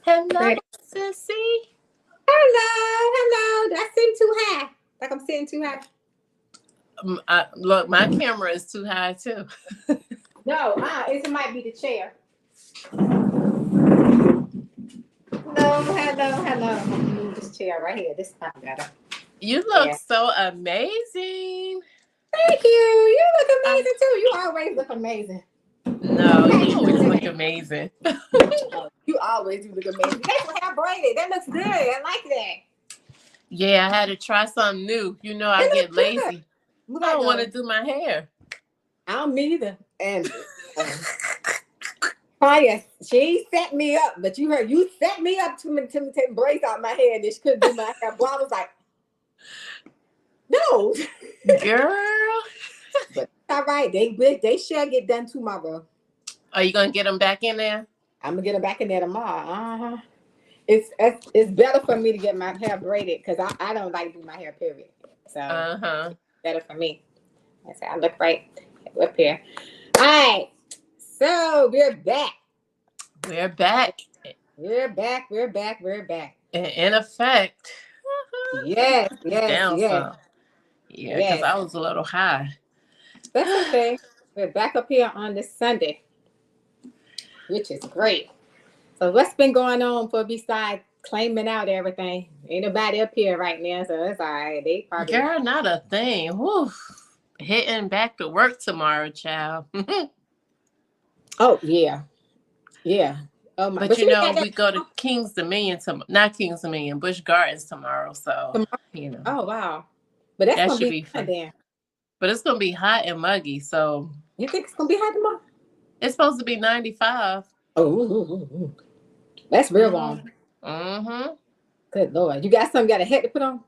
Hello, Great. sissy. Hello. Did I sit too high? Like I'm sitting too high? Look, my camera is too high too. No, it might be the chair. Hello. I'm gonna move this chair right here. This time better. You look Yeah. so amazing. Thank you. You look amazing too. You always look amazing. No, you always look amazing. You always do look amazing. That's what I braided. That looks good. I like that. Yeah, I had to try something new. You know, I It get looks good. lazy. Look I like don't want to do my hair. I don't either. And Fire, she set me up, but you set me up to take braids out my hair, and she couldn't do my hair. Boy, I was like, no, Girl. but all right, they shall get done tomorrow. Are you going to get them back in there? I'm gonna get them back in there tomorrow. It's better for me to get my hair braided because I don't like to do my hair, period. So better for me. I say I look right up here. All right, so we're back. We're back. We're back. In effect. Yes. Down some. Yeah, because I was a little high. That's okay. We're back up here on this Sunday, which is great. So what's been going on for besides claiming out everything? Ain't nobody up here right now, so it's all right. They probably Girl, not a thing. Woo. Hitting back to work tomorrow, child. Oh yeah. Oh my! But you know, we go to King's Dominion not King's Dominion, Busch Gardens tomorrow. So you know. Oh wow! But that's that gonna should be fun. Then. But it's gonna be hot and muggy. So you think it's gonna be hot tomorrow? It's supposed to be 95. Oh, that's real warm. Good Lord! You got something? Got a hat to put on?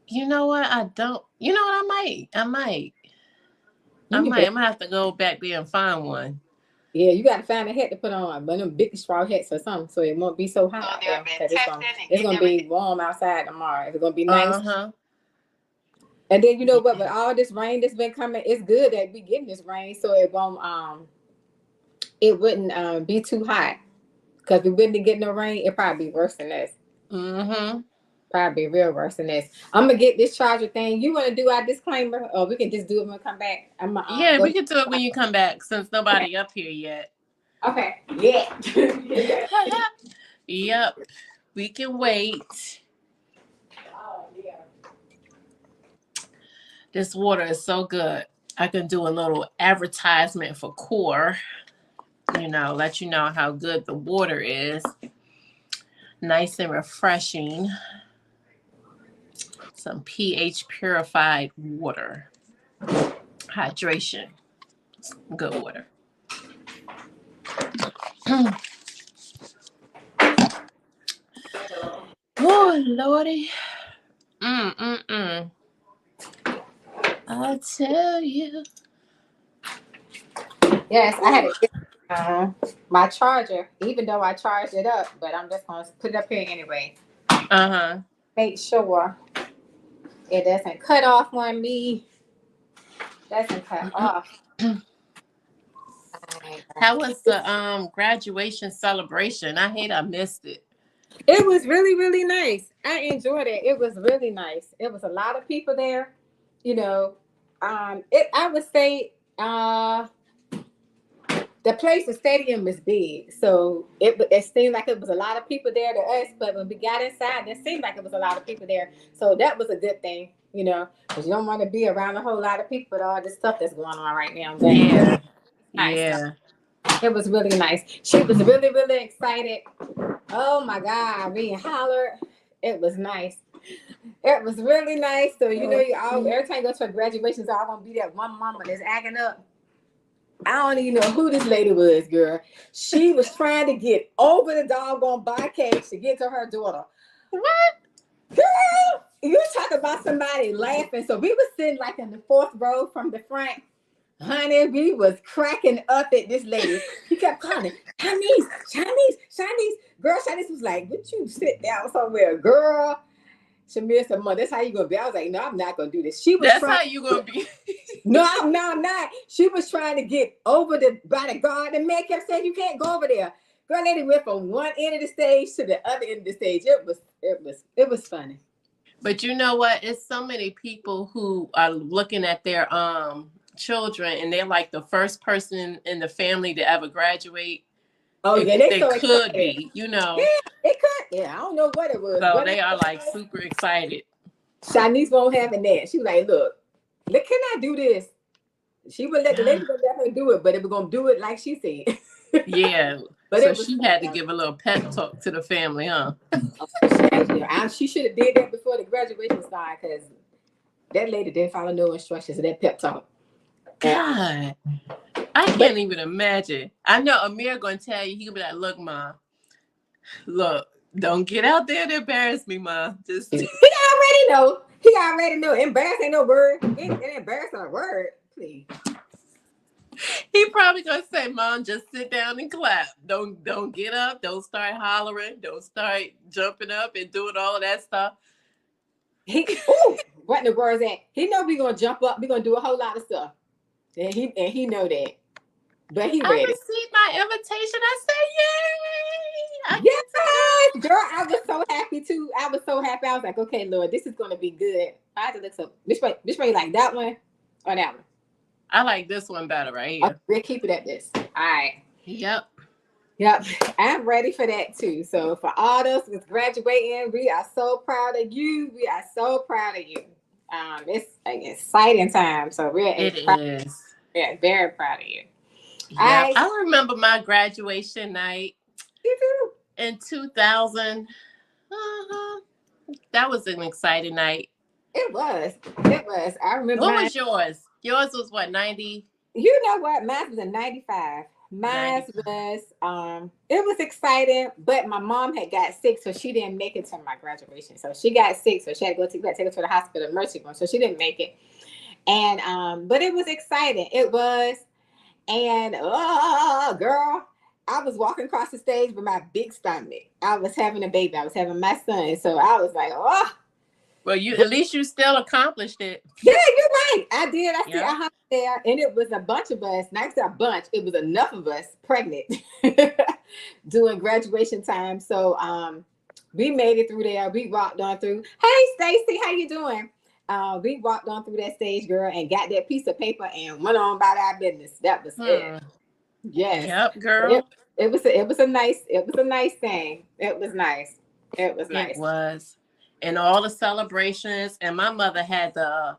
You know what? I don't. You know what? I might. I'm gonna have to go back there and find one. Yeah, you got to find a hat to put on, one of them big straw hats or something, so it won't be so hot out there. It's gonna be warm outside tomorrow. It's gonna be nice. And then you know what? With all this rain that's been coming, it's good that we getting this rain, so it wouldn't be too hot. Because if we wouldn't get no rain, it probably be worse than this. Probably real worse than this. I'm gonna get this charger thing. You want to do our disclaimer, or we can just do it when we come back? Yeah, we can do it when you come back, since nobody up here yet. Okay. Yeah. Yep. We can wait. Oh yeah. This water is so good. I can do a little advertisement for Core. You know, let you know how good the water is. Nice and refreshing. Some pH purified water. Hydration. Good water. Oh, Lordy. I tell you. Yes, I had to get my charger, even though I charged it up, but I'm just going to put it up here anyway. Make sure it doesn't cut off on me. Doesn't cut off. How was the graduation celebration? I hate I missed it. It was really, really nice. I enjoyed it. It was really nice. It was a lot of people there. You know, I would say the place, the stadium is big, so it seemed like it was a lot of people there to us. But when we got inside, it seemed like it was a lot of people there. So that was a good thing, you know, because you don't want to be around a whole lot of people with all this stuff that's going on right now. But yeah. Nice. Yeah. It was really nice. She was really, really excited. Oh my God, being hollered. It was nice. It was really nice. So you know, every time you go to a graduation, it's all gonna be that one mama that's acting up. I don't even know who this lady was, girl. She was trying to get over the doggone barricades to get to her daughter. What? Girl, you talk about somebody laughing. So we were sitting like in the fourth row from the front. Honey, we was cracking up at this lady. He kept calling, Chinese. Girl, Chinese was like, would you sit down somewhere, girl? Shamir said, Mom, that's how you gonna be. I was like, no, I'm not gonna do this. That's how you gonna be. No, I'm not. She was trying to get over by the guard. The man kept saying, you can't go over there. Girl, lady went from one end of the stage to the other end of the stage. It was funny. But you know what? It's so many people who are looking at their children and they're like the first person in the family to ever graduate. Oh yeah, If they they so could excited. be, Yeah, it could. Yeah, I don't know what it was. So What they it are like was. super excited. Shanice won't have that. She was like, look, can I do this? She would let the lady would let her do it, but it was gonna do it like she said. Yeah. But So it was she had to give a little pep talk to the family, huh? she should have did that before the graduation started because that lady didn't follow no instructions of that pep talk. God, I can't even imagine. I know Amir gonna tell you, he'll be like, look, Mom, look, don't get out there to embarrass me, Mom. Just He already know. He already know. Embarrass ain't no word. Ain't embarrass a word, please. he probably gonna say, Mom, just sit down and clap. Don't get up, don't start hollering, don't start jumping up and doing all of that stuff. What in the words at? He know we gonna jump up, we gonna do a whole lot of stuff. And he know that. But he I ready. received my invitation. I said, yay! Yes, girl, I was so happy too. I was so happy. I was like, okay, Lord, this is gonna be good. I had to look up. Which way you like that one or that one? I like this one better right here. Okay, we'll keep it at this. All right. Yep. I'm ready for that too. So for all those who's graduating, we are so proud of you. We are so proud of you. It's an exciting time. So It is. We're very proud of you. Yeah, I remember my graduation night You too. in 2000. That was an exciting night. It was. I remember. What was yours? Yours was what, 90? You know what? Mine was a 95. Mine was it was exciting, but my mom had got sick, so she didn't make it to my graduation. So she got sick, so she had to take her to the hospital, emergency room. So she didn't make it. And but it was exciting. It was, and girl, I was walking across the stage with my big stomach. I was having a baby. I was having my son. So I was like, oh. Well, at least you still accomplished it. Yeah, you're right. I did. I see a there, and it was a bunch of us. Not a bunch. It was enough of us pregnant doing graduation time. So we made it through there. We walked on through. Hey, Stacy, how you doing? We walked on through that stage, girl, and got that piece of paper and went on about our business. That was it. Yes. Yep, girl. It was a nice thing. It was nice. It was nice. It was. And all the celebrations, and my mother had the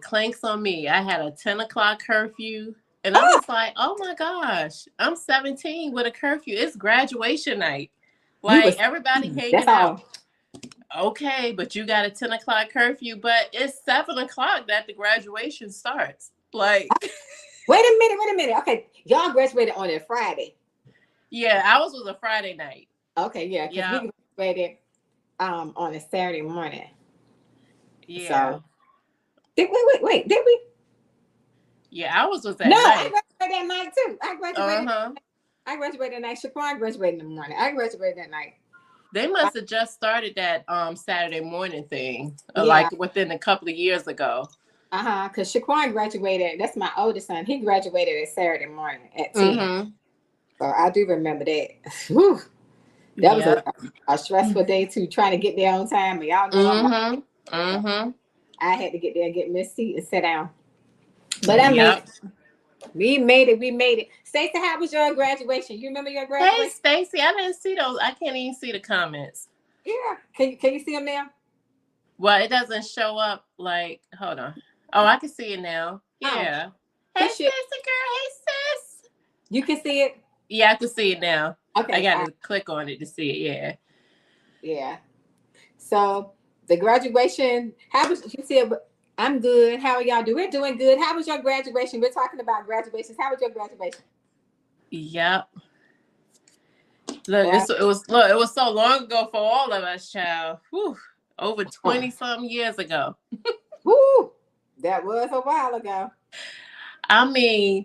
clanks on me. I had a 10 o'clock curfew, and I was like, oh my gosh, I'm 17 with a curfew. It's graduation night. Like, everybody hanging out. Okay, but you got a 10 o'clock curfew, but it's 7 o'clock that the graduation starts. Like, wait a minute. Okay, y'all graduated on a Friday. Yeah, ours was a Friday night. Okay, yeah, because we graduated on a Saturday morning. Yeah. So, wait, did we? Yeah, ours was that night. I graduated that night too. I graduated that night. Shaquan graduated in the morning. I graduated that night. They must have just started that Saturday morning thing, like within a couple of years ago. Because Shaquan graduated. That's my oldest son. He graduated at Saturday morning at 10. So I do remember that. Whew. That was a stressful day too, trying to get there on time. And y'all know I had to get there and get me a seat and sit down. But I made it. We made it. Stacey, how was your graduation? You remember your graduation? Hey, Stacey, I didn't see those. I can't even see the comments. Yeah. Can you see them now? Well, it doesn't show up like, hold on. Oh, I can see it now. Yeah. Hey, Stacey, girl. Hey, sis. You can see it? Yeah, I can see it now. Okay. I got to click on it to see it. Yeah. Yeah. So the graduation, how was you said? I'm good. How are y'all doing? We're doing good. How was your graduation? We're talking about graduations. How was your graduation? Yep. Look, it was so long ago for all of us, child. Whew, over 20-something years ago. Woo! That was a while ago. I mean,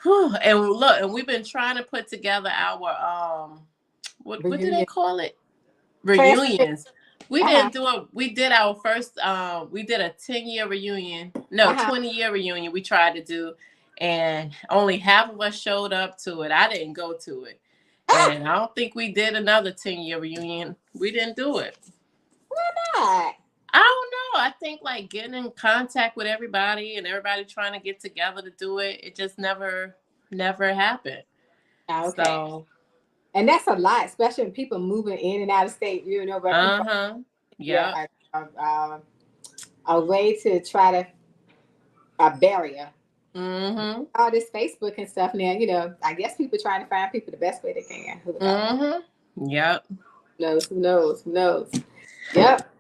whew, and look, and we've been trying to put together our what do they call it? Reunions. We didn't do it. We did our first. We did a 10-year reunion. No, 20-year reunion. We tried to do, and only half of us showed up to it. I didn't go to it, And I don't think we did another 10-year reunion. We didn't do it. Why not? I don't know. I think like getting in contact with everybody and everybody trying to get together to do it, it just never happened. Okay. So, and that's a lot, especially when people moving in and out of state. You know, but yeah, a way to try to a barrier. Mm-hmm. All this Facebook and stuff now, you know, I guess people trying to find people the best way they can. Mm-hmm. Yep. Who knows? Yep.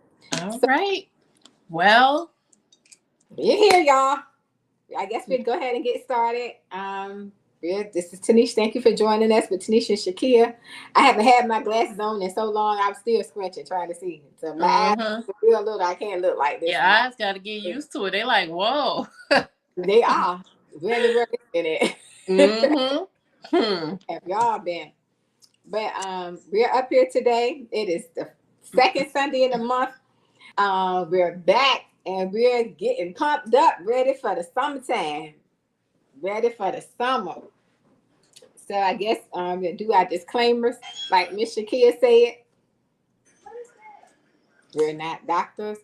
All right. Well, we're here, y'all. I guess we'll go ahead and get started. This is Tanisha. Thank you for joining us with Tanisha and Shakia. I haven't had my glasses on in so long. I'm still squinching trying to see. So my eyes are real little. I can't look like this. Your eyes got to get used to it. They like, whoa. They are really in it. Have y'all been? But we're up here today. It is the second Sunday in the month. We're back and we're getting pumped up, ready for the summertime. Ready for the summer. So I guess we'll do our disclaimers, like Miss Shakia said. We're not doctors.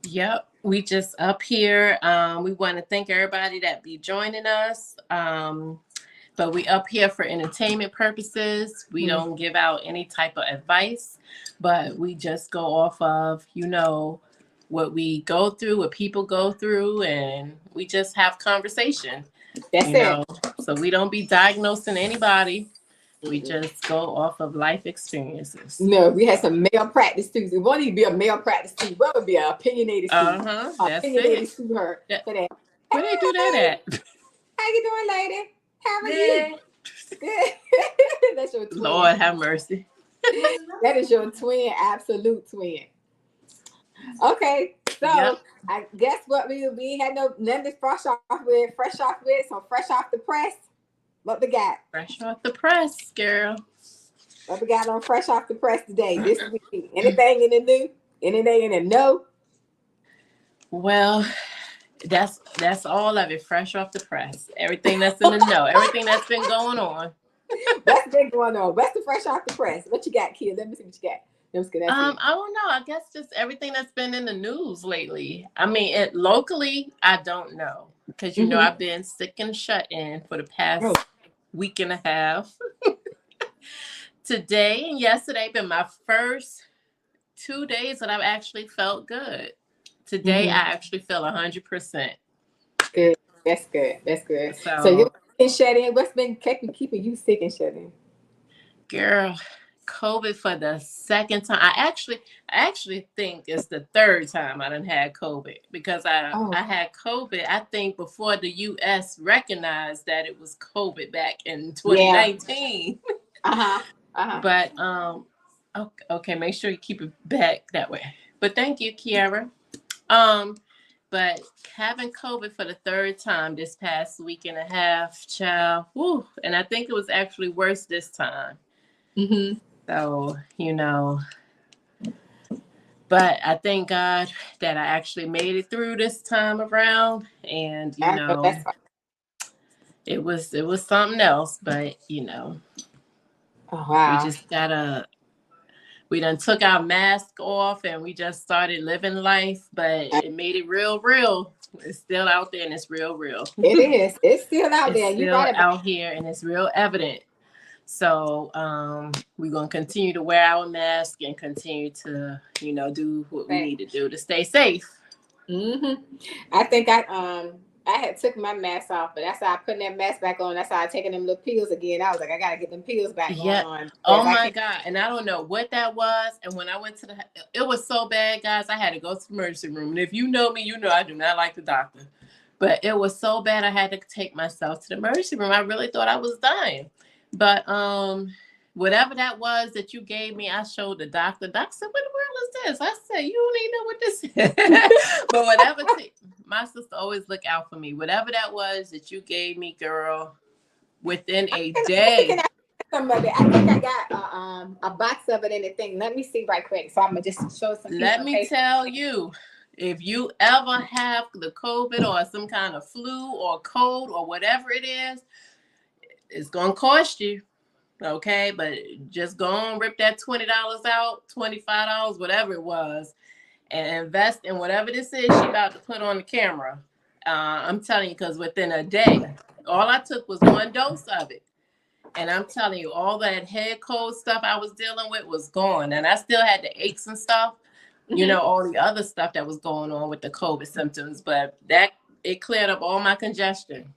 Yep. We just up here. We want to thank everybody that be joining us. But we up here for entertainment purposes. We don't give out any type of advice, but we just go off of, you know, what we go through, what people go through, and we just have conversation. That's it. So we don't be diagnosing anybody. We just go off of life experiences. No, we had some male practice students. It won't even be a male practice student. What would be an opinionated student? That's opinionated student for that. Where they do that at? How you doing, lady? How are you? Good. That's your twin. Lord have mercy. That is your twin, absolute twin. Okay, so I guess what we had nothing to fresh off with, so fresh off the press. What we got? Fresh off the press, girl. What we got on fresh off the press today? This week. Anything in the new? Anything in the no? Well, that's all of it. Fresh off the press. Everything that's in the know. Everything that's been going on. What's been going on? What's the fresh off the press? What you got, kid? Let me see what you got. I don't know. I guess just everything that's been in the news lately. I mean, locally, I don't know because you know I've been sick and shut in for the past week and a half. Today and yesterday been my first 2 days that I've actually felt good. Today I actually feel 100%. Good. That's good. So you've been shut in. What's been keeping you sick and shut in? Girl, COVID for the second time. I actually think it's the third time I done had COVID because I had COVID, I think, before the U.S. recognized that it was COVID back in 2019. But okay, make sure you keep it back that way. But thank you, Kiara. But having COVID for the third time this past week and a half, child, and I think it was actually worse this time. So, you know, but I thank God that I actually made it through this time around, and you know, it was something else, but you know, we done took our mask off and we just started living life, but it made it real. It's still out there and it's real. It is. It's still out there. It's still out here and it's real evident. So we're going to continue to wear our mask and continue to, you know, do what we need to do to stay safe. I think I had took my mask off, but that's how I put that mask back on. That's how I taking them little pills again. I was like, I got to get them pills back on. Oh my God. And I don't know what that was. And when I went to it was so bad, guys, I had to go to the emergency room. And if you know me, you know I do not like the doctor. But it was so bad, I had to take myself to the emergency room. I really thought I was dying. But whatever that was that you gave me, I showed the doctor. The doctor said, what the world is this? I said, you don't even know what this is. But whatever, my sister always look out for me. Whatever that was that you gave me, girl, within a day. Some of it. I think I got a box of it in the thing. Let me see right quick. So I'm going to just show some. Let me tell you, if you ever have the COVID or some kind of flu or cold or whatever it is, it's going to cost you. Okay, but just go on, rip that $20 out, $25, whatever it was, and invest in whatever this is she about to put on the camera. I'm telling you, because within a day, all I took was one dose of it. And I'm telling you, all that head cold stuff I was dealing with was gone. And I still had the aches and stuff, you know, all the other stuff that was going on with the COVID symptoms. But that, it cleared up all my congestion.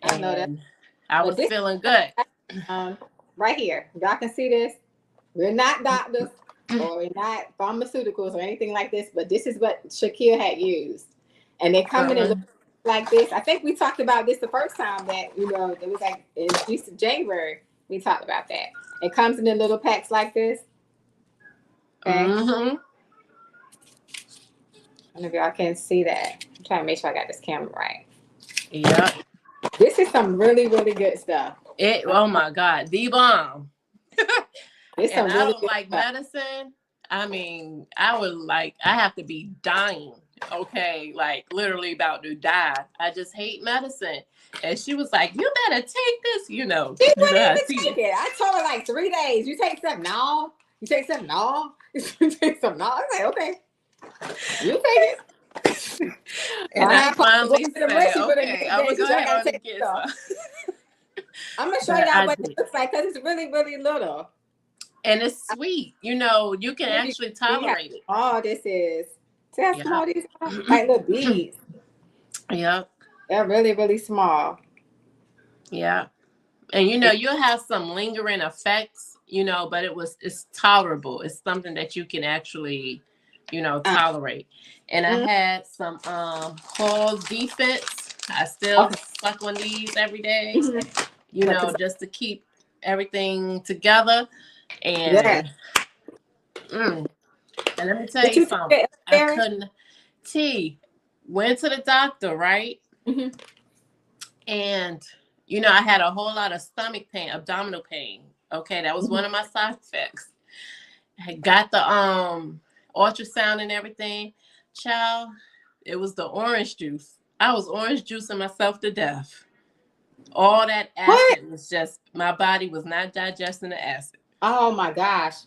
I know that. And I But was this, feeling good. right here, y'all can see this. We're not doctors or we're not pharmaceuticals or anything like this, but this is what Shakir had used. And they come in and look like this. I think we talked about this the first time that, you know, it was like in January, we talked about that. It comes in the little packs like this. Okay. I don't know if y'all can see that. I'm trying to make sure I got this camera right. Yep. This is some really, really good stuff. Oh my God, the bomb. It's And some I really don't good like stuff. medicine. I mean, I have to be dying. Okay, like literally about to die. I just hate medicine. And she was like, "You better take this," you know. She You wouldn't know, even take it. I told her like 3 days. You take something? No. You take something? No. You take something? No. I was like, okay. You take it. and I finally to said, the mercy for the "Okay, next I'm day, gonna go so I ahead gotta on and take get stuff. some." I'm gonna show But y'all I what did. it looks like because it's really, really little. And it's sweet. You know, you can actually tolerate it. Oh, this is. See how Yeah. small these are? Like little beads. Yep. They're really, really small. Yeah. And you know, you'll have some lingering effects, you know, but it's tolerable. It's something that you can actually, you know, tolerate. And I had some cause defense. I still suck on these every day, you know, just to keep everything together. And and let me tell you something. I couldn't went to the doctor, right? And you know, I had a whole lot of stomach pain, abdominal pain. Okay, that was one of my side effects. I got the ultrasound and everything. Child, it was the orange juice. I was orange juicing myself to death. All that acid was just, my body was not digesting the acid. Oh my gosh.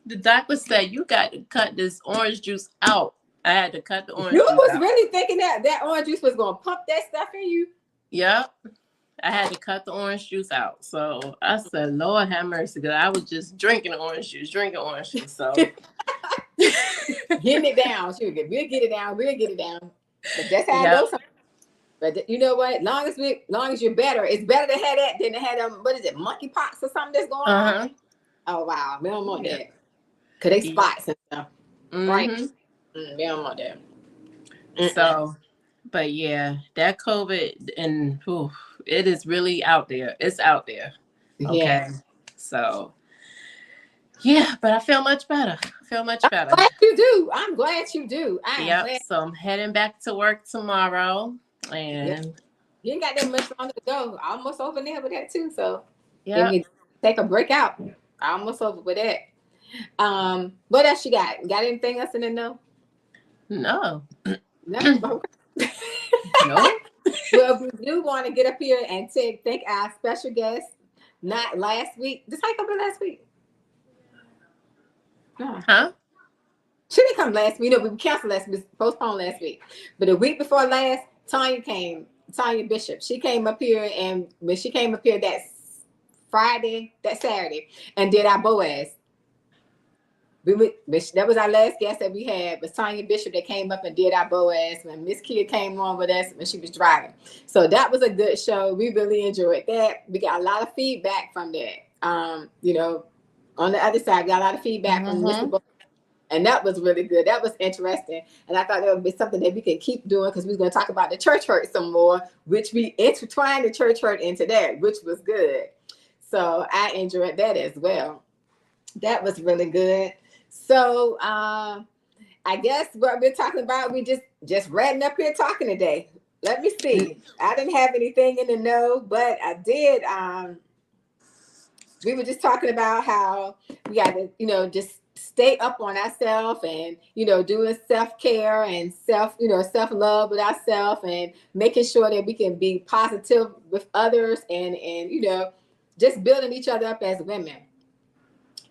The doctor said, "You got to cut this orange juice out." I had to cut the orange juice out. You was really thinking that orange juice was going to pump that stuff in you? Yep. I had to cut the orange juice out. So I said, "Lord have mercy," because I was just drinking orange juice. So getting it down. We'll get it down. But that's how it goes. But you know what? Long as you're better, it's better to have that than to have them. What is it, monkeypox or something that's going on? Oh wow, we don't want that. Cause they spots and stuff, right? We don't want that. So, but yeah, that COVID and it is really out there. It's out there. Okay. Yeah. So yeah, but I feel much better. I'm glad you do. I'm glad you do. So I'm heading back to work tomorrow. And you ain't got that much longer to go. Almost over there with that too. So yeah, take a break out. Almost over with that. What else you got? Got anything else in there? No. No. No. Well, we do want to get up here and thank our special guest. Not last week. Did I come in last week? Huh? She didn't come last week. No, we canceled last week, postponed last week. But the week before last, Tanya Bishop. She came up here, and when she came up here that Saturday, and did our Boaz. That was our last guest that we had, was Tanya Bishop that came up and did our Boaz when Miss Kia came on with us when she was driving. So that was a good show. We really enjoyed that. We got a lot of feedback from that. You know, on the other side, we got a lot of feedback from Mr. Boaz. And that was really good. That was interesting. And I thought that would be something that we could keep doing because we we're going to talk about the church hurt some more, which we intertwined the church hurt into that, which was good. So I enjoyed that as well. That was really good. So I guess what we're talking about, we just ratting up here talking today. Let me see. I didn't have anything in the know, but I did. We were just talking about how we got to, you know, just stay up on ourselves and, you know, doing self-care and self-love with ourselves and making sure that we can be positive with others and, you know, just building each other up as women,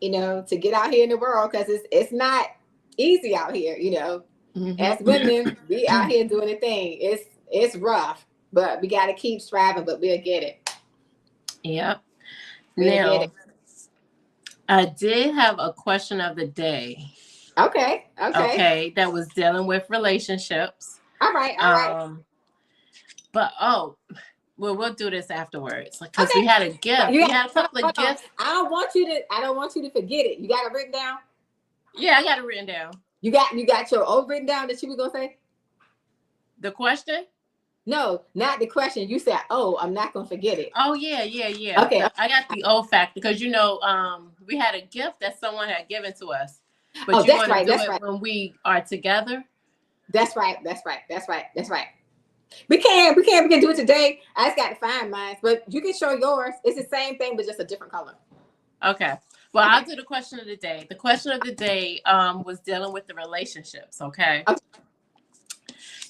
you know, to get out here in the world, because it's not easy out here, you know. As women, we out here doing the thing. It's rough, but we got to keep striving, but we'll get it. Yep. We'll get Now, it. I did have a question of the day. Okay. That was dealing with relationships. All right. But we'll do this afterwards because we had a gift. We had a couple of gifts. I don't want you to forget it. You got it written down? Yeah, I got it written down. You got your old written down that you were gonna say? The question? No, not the question. You said, "Oh, I'm not gonna forget it." Oh yeah. Okay. I got the old fact because you know, we had a gift that someone had given to us. But you want to do it when we are together? That's right. We can do it today. I just got to find mine, but you can show yours. It's the same thing, but just a different color. Okay. Well, I'll do the question of the day. The question of the day was dealing with the relationships. Okay.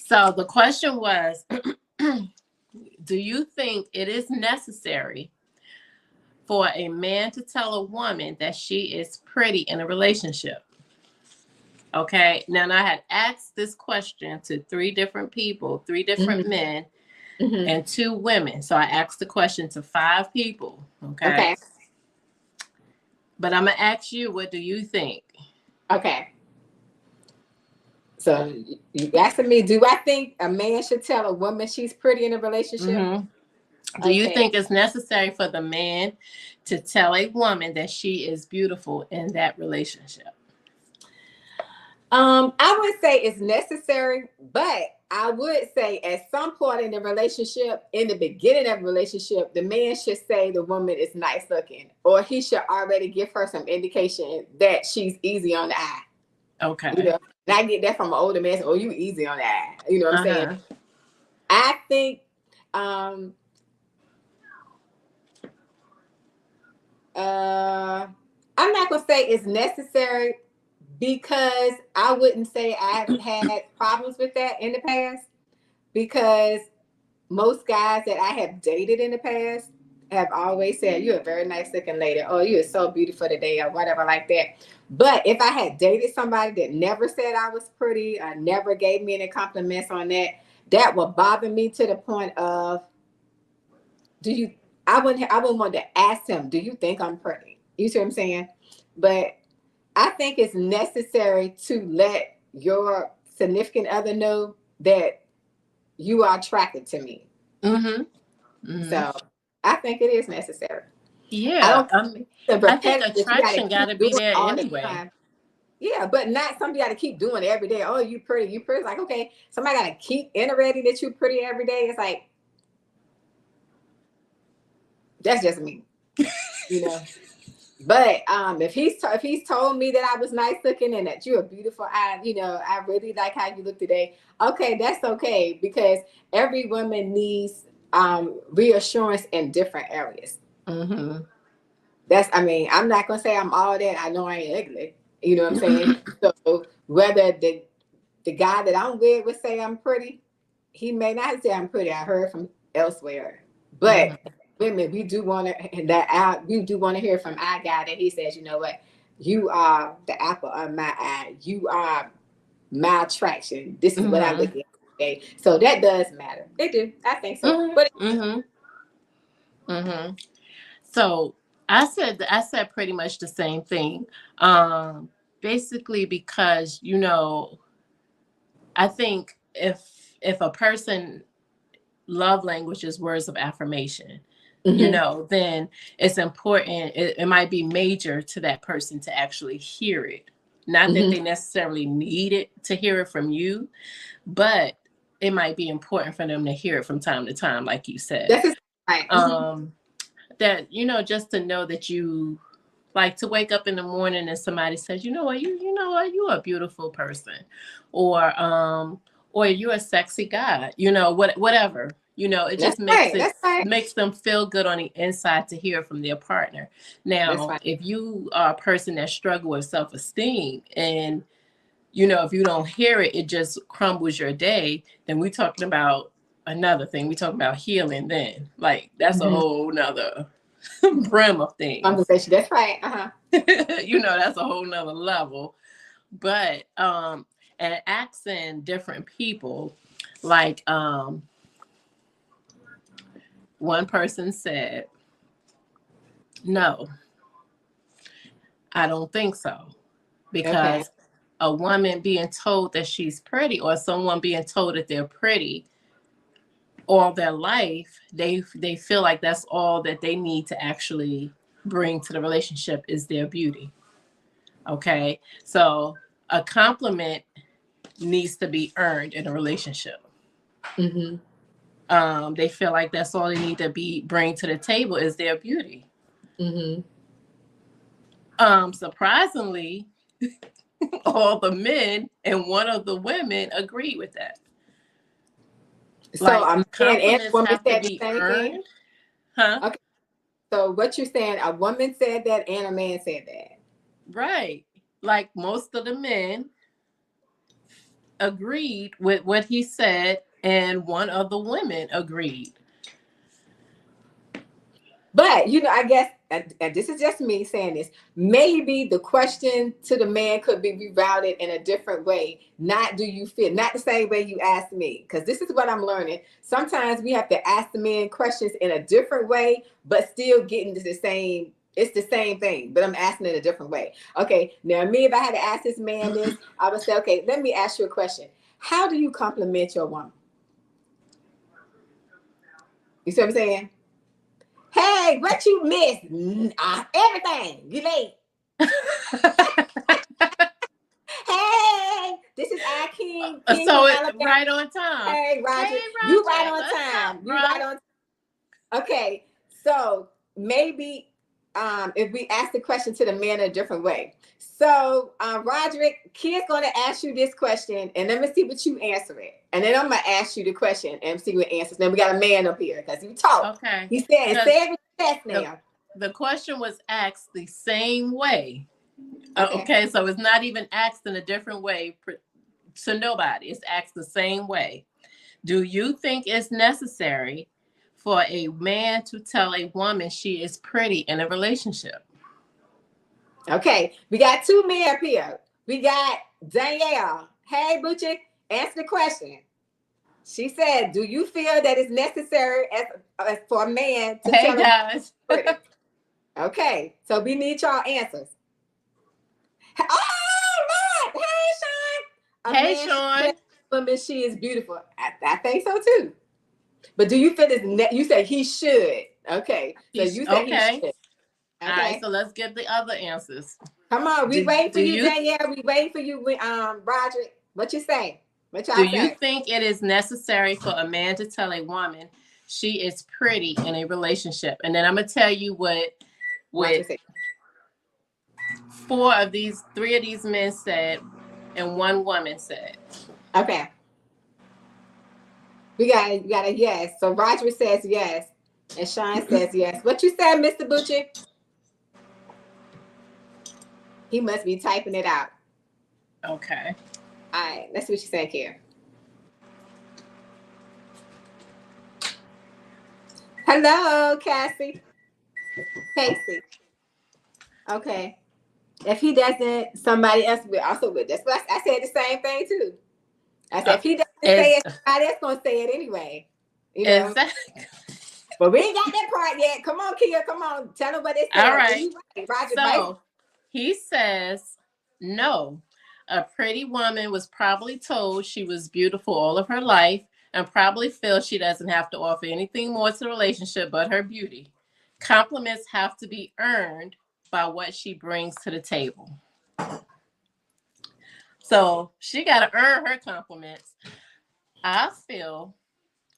So the question was, do you think it is necessary for a man to tell a woman that she is pretty in a relationship? Okay. Now, I had asked this question to 3 different people, 3 different men, and 2 women. So I asked the question to 5 people. Okay. But I'm going to ask you, what do you think? Okay. So you asking me, do I think a man should tell a woman she's pretty in a relationship? Do you think it's necessary for the man to tell a woman that she is beautiful in that relationship? I would say it's necessary, but I would say at some point in the relationship, in the beginning of the relationship, the man should say the woman is nice looking, or he should already give her some indication that she's easy on the eye. Okay. You know, and I get that from an older man. Oh, you easy on the eye. You know what I'm saying? I think I'm not gonna say it's necessary, because I wouldn't say I've had problems with that in the past, because most guys that I have dated in the past have always said, "You're a very nice looking lady," or "You are so beautiful today," or whatever like that. But if I had dated somebody that never said I was pretty, or never gave me any compliments on that, that would bother me to the point of, I wouldn't want to ask him, "Do you think I'm pretty?" You see what I'm saying? But I think it's necessary to let your significant other know that you are attracted to me. So I think it is necessary. Yeah. I think attraction got to be there anyway. Yeah, but not something you got to keep doing every day. "Oh, you pretty. It's like, okay, somebody got to keep iterating that you're pretty every day. It's like, that's just me, you know. But if he's told me that I was nice looking and that you're a beautiful eye, you know, I really like how you look today. Okay, that's okay, because every woman needs reassurance in different areas. I'm not gonna say I'm all that. I know I ain't ugly. You know what I'm saying? So whether the guy that I'm with would say I'm pretty, he may not say I'm pretty. I heard from elsewhere, but women, we do want to hear from our guy that he says, "You know what? You are the apple of my eye. You are my attraction. This is what I look at today." So that does matter. It do. I think so. So I said pretty much the same thing. Basically, because, you know, I think if a person love language is words of affirmation, you know, then it's important. It might be major to that person to actually hear it. Not that they necessarily need it to hear it from you, but it might be important for them to hear it from time to time, like you said. That's right. That, you know, just to know that you like to wake up in the morning and somebody says, you know what, you're a beautiful person, or you're a sexy guy, you know, whatever. You know, it just makes them feel good on the inside to hear from their partner. Now, if you are a person that struggles with self-esteem, and, you know, if you don't hear it, it just crumbles your day, then we're talking about another thing. We talk about healing then. Like, that's a whole nother brim of things. Conversation. That's right. You know, that's a whole nother level. But and asking different people, like one person said, no, I don't think so. Because a woman being told that she's pretty, or someone being told that they're pretty all their life, they feel like that's all that they need to actually bring to the relationship is their beauty. Okay, so a compliment needs to be earned in a relationship. Mm-hmm. They feel like that's all they need to bring to the table is their beauty. Mm-hmm. Surprisingly, all the men and one of the women agreed with that. So like, a man and a woman have said to the be same earned. thing? Huh? Okay. So what you're saying, a woman said that and a man said that. Right. Like most of the men agreed with what he said, and one of the women agreed. But, you know, I guess, and this is just me saying this, maybe the question to the man could be rerouted in a different way. Not do you feel, not the same way you asked me. Because this is what I'm learning. Sometimes we have to ask the man questions in a different way, but still getting to the same, it's the same thing, but I'm asking it a different way. Okay, now me, if I had to ask this man this, I would say, okay, let me ask you a question. How do you compliment your woman? You see what I'm saying? Hey, what you miss? Everything. You late. Hey, this is our King So from Alabama. right on time. Hey, Roger. Hey, Roger. You right on time. You right on. Okay, so maybe if we ask the question to the man in a different way. So, Roderick, Kid's going to ask you this question, and let me see what you answer it. And then I'm going to ask you the question and see what answers. Then we got a man up here because you talk. Okay. He said, say it fast now. The question was asked the same way. Okay, so it's not even asked in a different way to nobody. It's asked the same way. Do you think it's necessary for a man to tell a woman she is pretty in a relationship? Okay, we got two men up here. We got Danielle. Hey, Butchie, answer the question. She said, do you feel that it's necessary as for a man to tell guys. Pretty? Okay, so we need y'all answers. Oh, Lord! Hey, Sean. Sean. Woman, she is beautiful. I think so too. But do you feel it's you said he should? Okay, so you said he should. Okay. All right, so let's get the other answers. Come on, we wait for you, Danielle. We wait for you, Roger. What you say? What y'all do say? You think it is necessary for a man to tell a woman she is pretty in a relationship? And then I'm gonna tell you what 3 of these men said, and one woman said. Okay. We got a yes. So Roger says yes, and Sean says yes. What you said, Mr. Butchie? He must be typing it out. Okay. All right. Let's see what you said here. Hello, Cassie. Casey. Okay. If he doesn't, somebody else will also would. That's what I said the same thing too. I said if he doesn't say it, somebody else gonna say it anyway. You know. Exactly. But we ain't got that part yet. Come on, Kia. Come on. Tell them what they said. All right. Roger, so he says, no. A pretty woman was probably told she was beautiful all of her life and probably feels she doesn't have to offer anything more to the relationship but her beauty. Compliments have to be earned by what she brings to the table. So she got to earn her compliments. I feel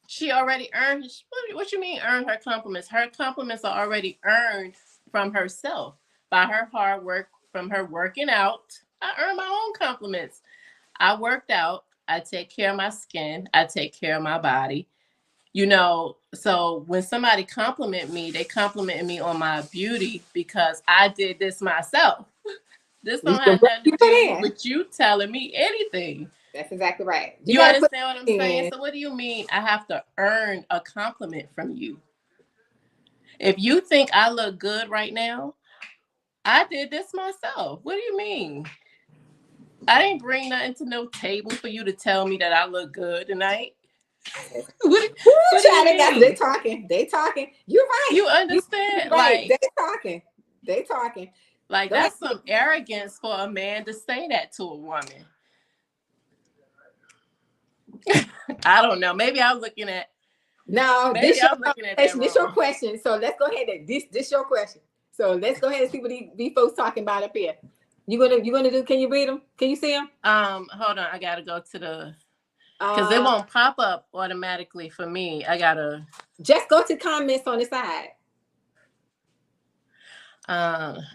she already earned. What you mean earn her compliments? Her compliments are already earned from herself by her hard work, from her working out. I earn my own compliments. I worked out. I take care of my skin. I take care of my body. You know, so when somebody compliment me, they compliment me on my beauty because I did this myself. This don't have nothing to do with you telling me anything. That's exactly right. You understand what I'm saying? So what do you mean I have to earn a compliment from you? If you think I look good right now, I did this myself. What do you mean? I didn't bring nothing to no table for you to tell me that I look good tonight. What, Woo, what do you child, they mean? talking. They talking. You're right. You You understand? right. They talking. They talking. Like Go ahead. that's some arrogance for a man to say that to a woman. I don't know. Maybe I'm looking at. Now, Maybe I'm looking at that this your wrong. question. So let's go ahead and this your question. So let's go ahead and see what these folks talking about up here. You gonna do? Can you read them? Can you see them? Hold on. I gotta go to the because it won't pop up automatically for me. I gotta just go to comments on the side.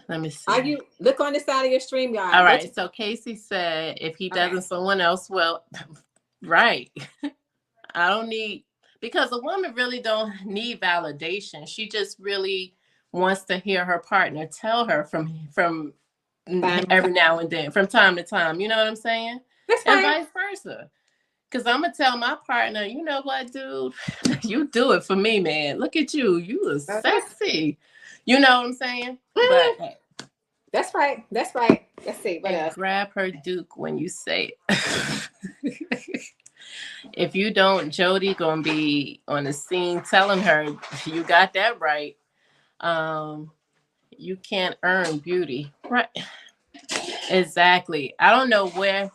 Let me see. Are you look on the side of your stream, y'all? All right. So Casey said, if he doesn't, someone else will. Right. I don't need, because a woman really don't need validation. She just really wants to hear her partner tell her from every now and then, from time to time. You know what I'm saying? That's and fine. vice versa. Because I'm going to tell my partner, you know what, dude? You do it for me, man. Look at you. You are sexy. You know what I'm saying? But that's right. That's right. Let's see. What else? Grab her Duke when you say it. If you don't, Jody gonna be on the scene telling her you got that right. You can't earn beauty. Right. Exactly. I don't know where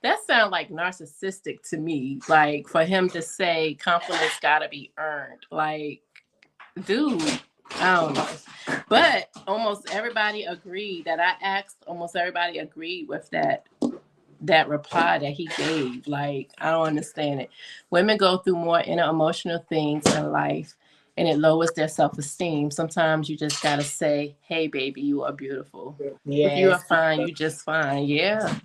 that sounds like narcissistic to me. Like for him to say compliments gotta be earned. Like, dude, I don't know. But almost everybody agreed that I asked, almost everybody agreed with that reply that he gave. Like, I don't understand it. Women go through more inner emotional things in life and it lowers their self-esteem. Sometimes you just gotta say, hey baby, you are beautiful. Yes. If you are fine, you just fine. Yeah.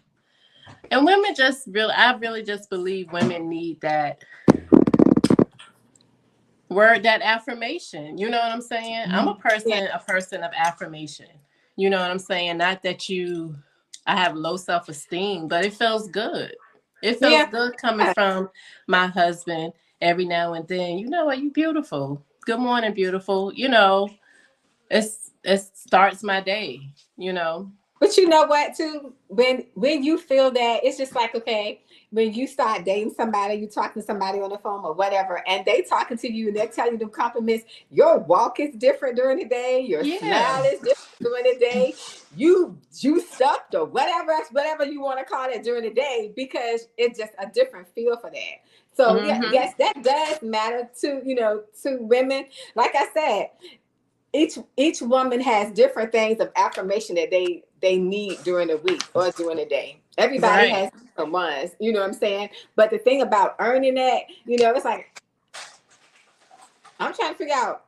And women I really just believe women need that word, that affirmation. You know what I'm saying? I'm a person of affirmation. You know what I'm saying? Not that I have low self-esteem, but it feels good. It feels good coming from my husband every now and then. You know what? You beautiful. Good morning, beautiful. You know, it starts my day, you know. But you know what, too? When you feel that, it's just like, okay, when you start dating somebody, you talking to somebody on the phone or whatever, and they talking to you and they're telling you them compliments, your walk is different during the day, your smile is different during the day, you juiced up or whatever you want to call it during the day, because it's just a different feel for that. So yes, that does matter to women. Like I said, each woman has different things of affirmation that they need during the week or during the day. Everybody has different ones, you know what I'm saying? But the thing about earning that, it's like, I'm trying to figure out.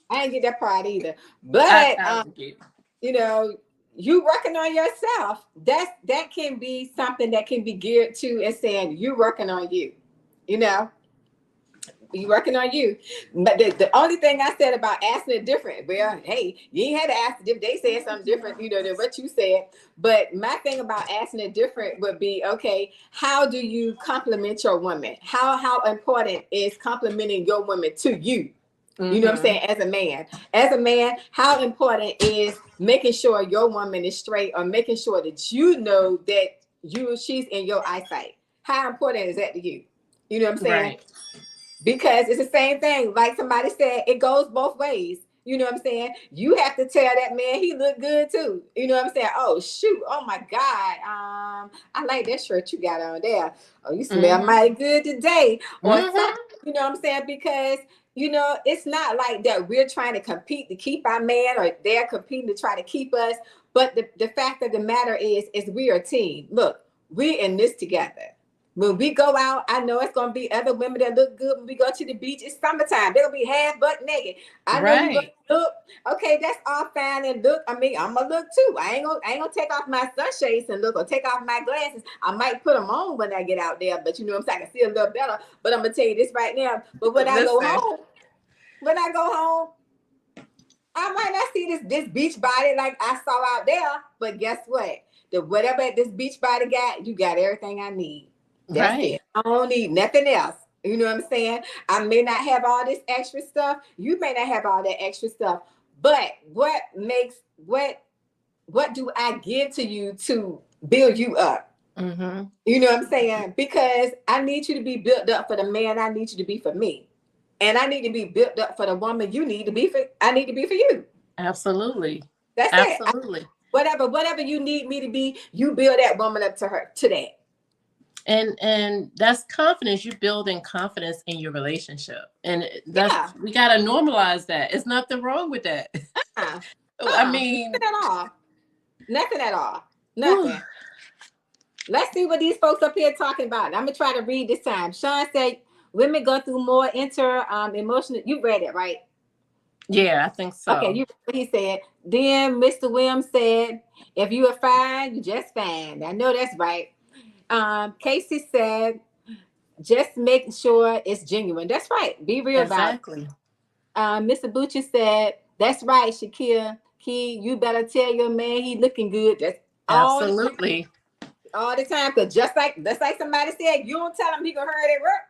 I didn't get that part either. But you working on yourself. That can be something that can be geared to and saying you're working on you. You working on you. But the only thing I said about asking it different, well, hey, you ain't had to ask it. They said something different, than what you said. But my thing about asking it different would be, okay, how do you compliment your woman? How important is complimenting your woman to you? You know what I'm saying? As a man, how important is making sure your woman is straight, or making sure that you know that she's in your eyesight? How important is that to you? You know what I'm saying? Right. Because it's the same thing. Like somebody said, it goes both ways. You know what I'm saying? You have to tell that man he look good too. You know what I'm saying? Oh, shoot. Oh, my God. I like that shirt you got on there. Oh, you smell mighty good today. Or something, you know what I'm saying? Because, it's not like that we're trying to compete to keep our man, or they're competing to try to keep us. But the fact of the matter is we are a team. Look, we're in this together. When we go out, I know it's gonna be other women that look good. When we go to the beach, it's summertime. They'll be half butt naked. I know you gonna look okay. That's all fine and look. I mean, I'm gonna look too. I ain't gonna take off my sunshades and look, or take off my glasses. I might put them on when I get out there, but you know what I'm saying, I can see a little better. But I'm gonna tell you this right now. But when I go home, I might not see this beach body like I saw out there. But guess what? Whatever this beach body got, you got everything I need. That's it. I don't need nothing else. You know what I'm saying? I may not have all this extra stuff. You may not have all that extra stuff. But what do I give to you to build you up? Mm-hmm. You know what I'm saying? Because I need you to be built up for the man I need you to be for me. And I need to be built up for the woman you need to be for. I need to be for you. Absolutely. That's it. Absolutely. Whatever you need me to be, you build that woman up to that. And that's confidence. You're building confidence in your relationship, and that's we gotta normalize that. It's nothing wrong with that. I mean, nothing at all. Nothing. Let's see what these folks up here talking about. I'm gonna try to read this time. Sean said women go through more emotional. You read it, right? Yeah, I think so. Okay, he said. Then Mr. Williams said, if you are fine, you just fine. I know that's right. Casey said, just make sure it's genuine. That's right. Be real about it. Mr. Bucci said, that's right, Shakira. Key, you better tell your man he looking good. That's absolutely all the time. Because just like somebody said, you don't tell him he gonna hurt it work.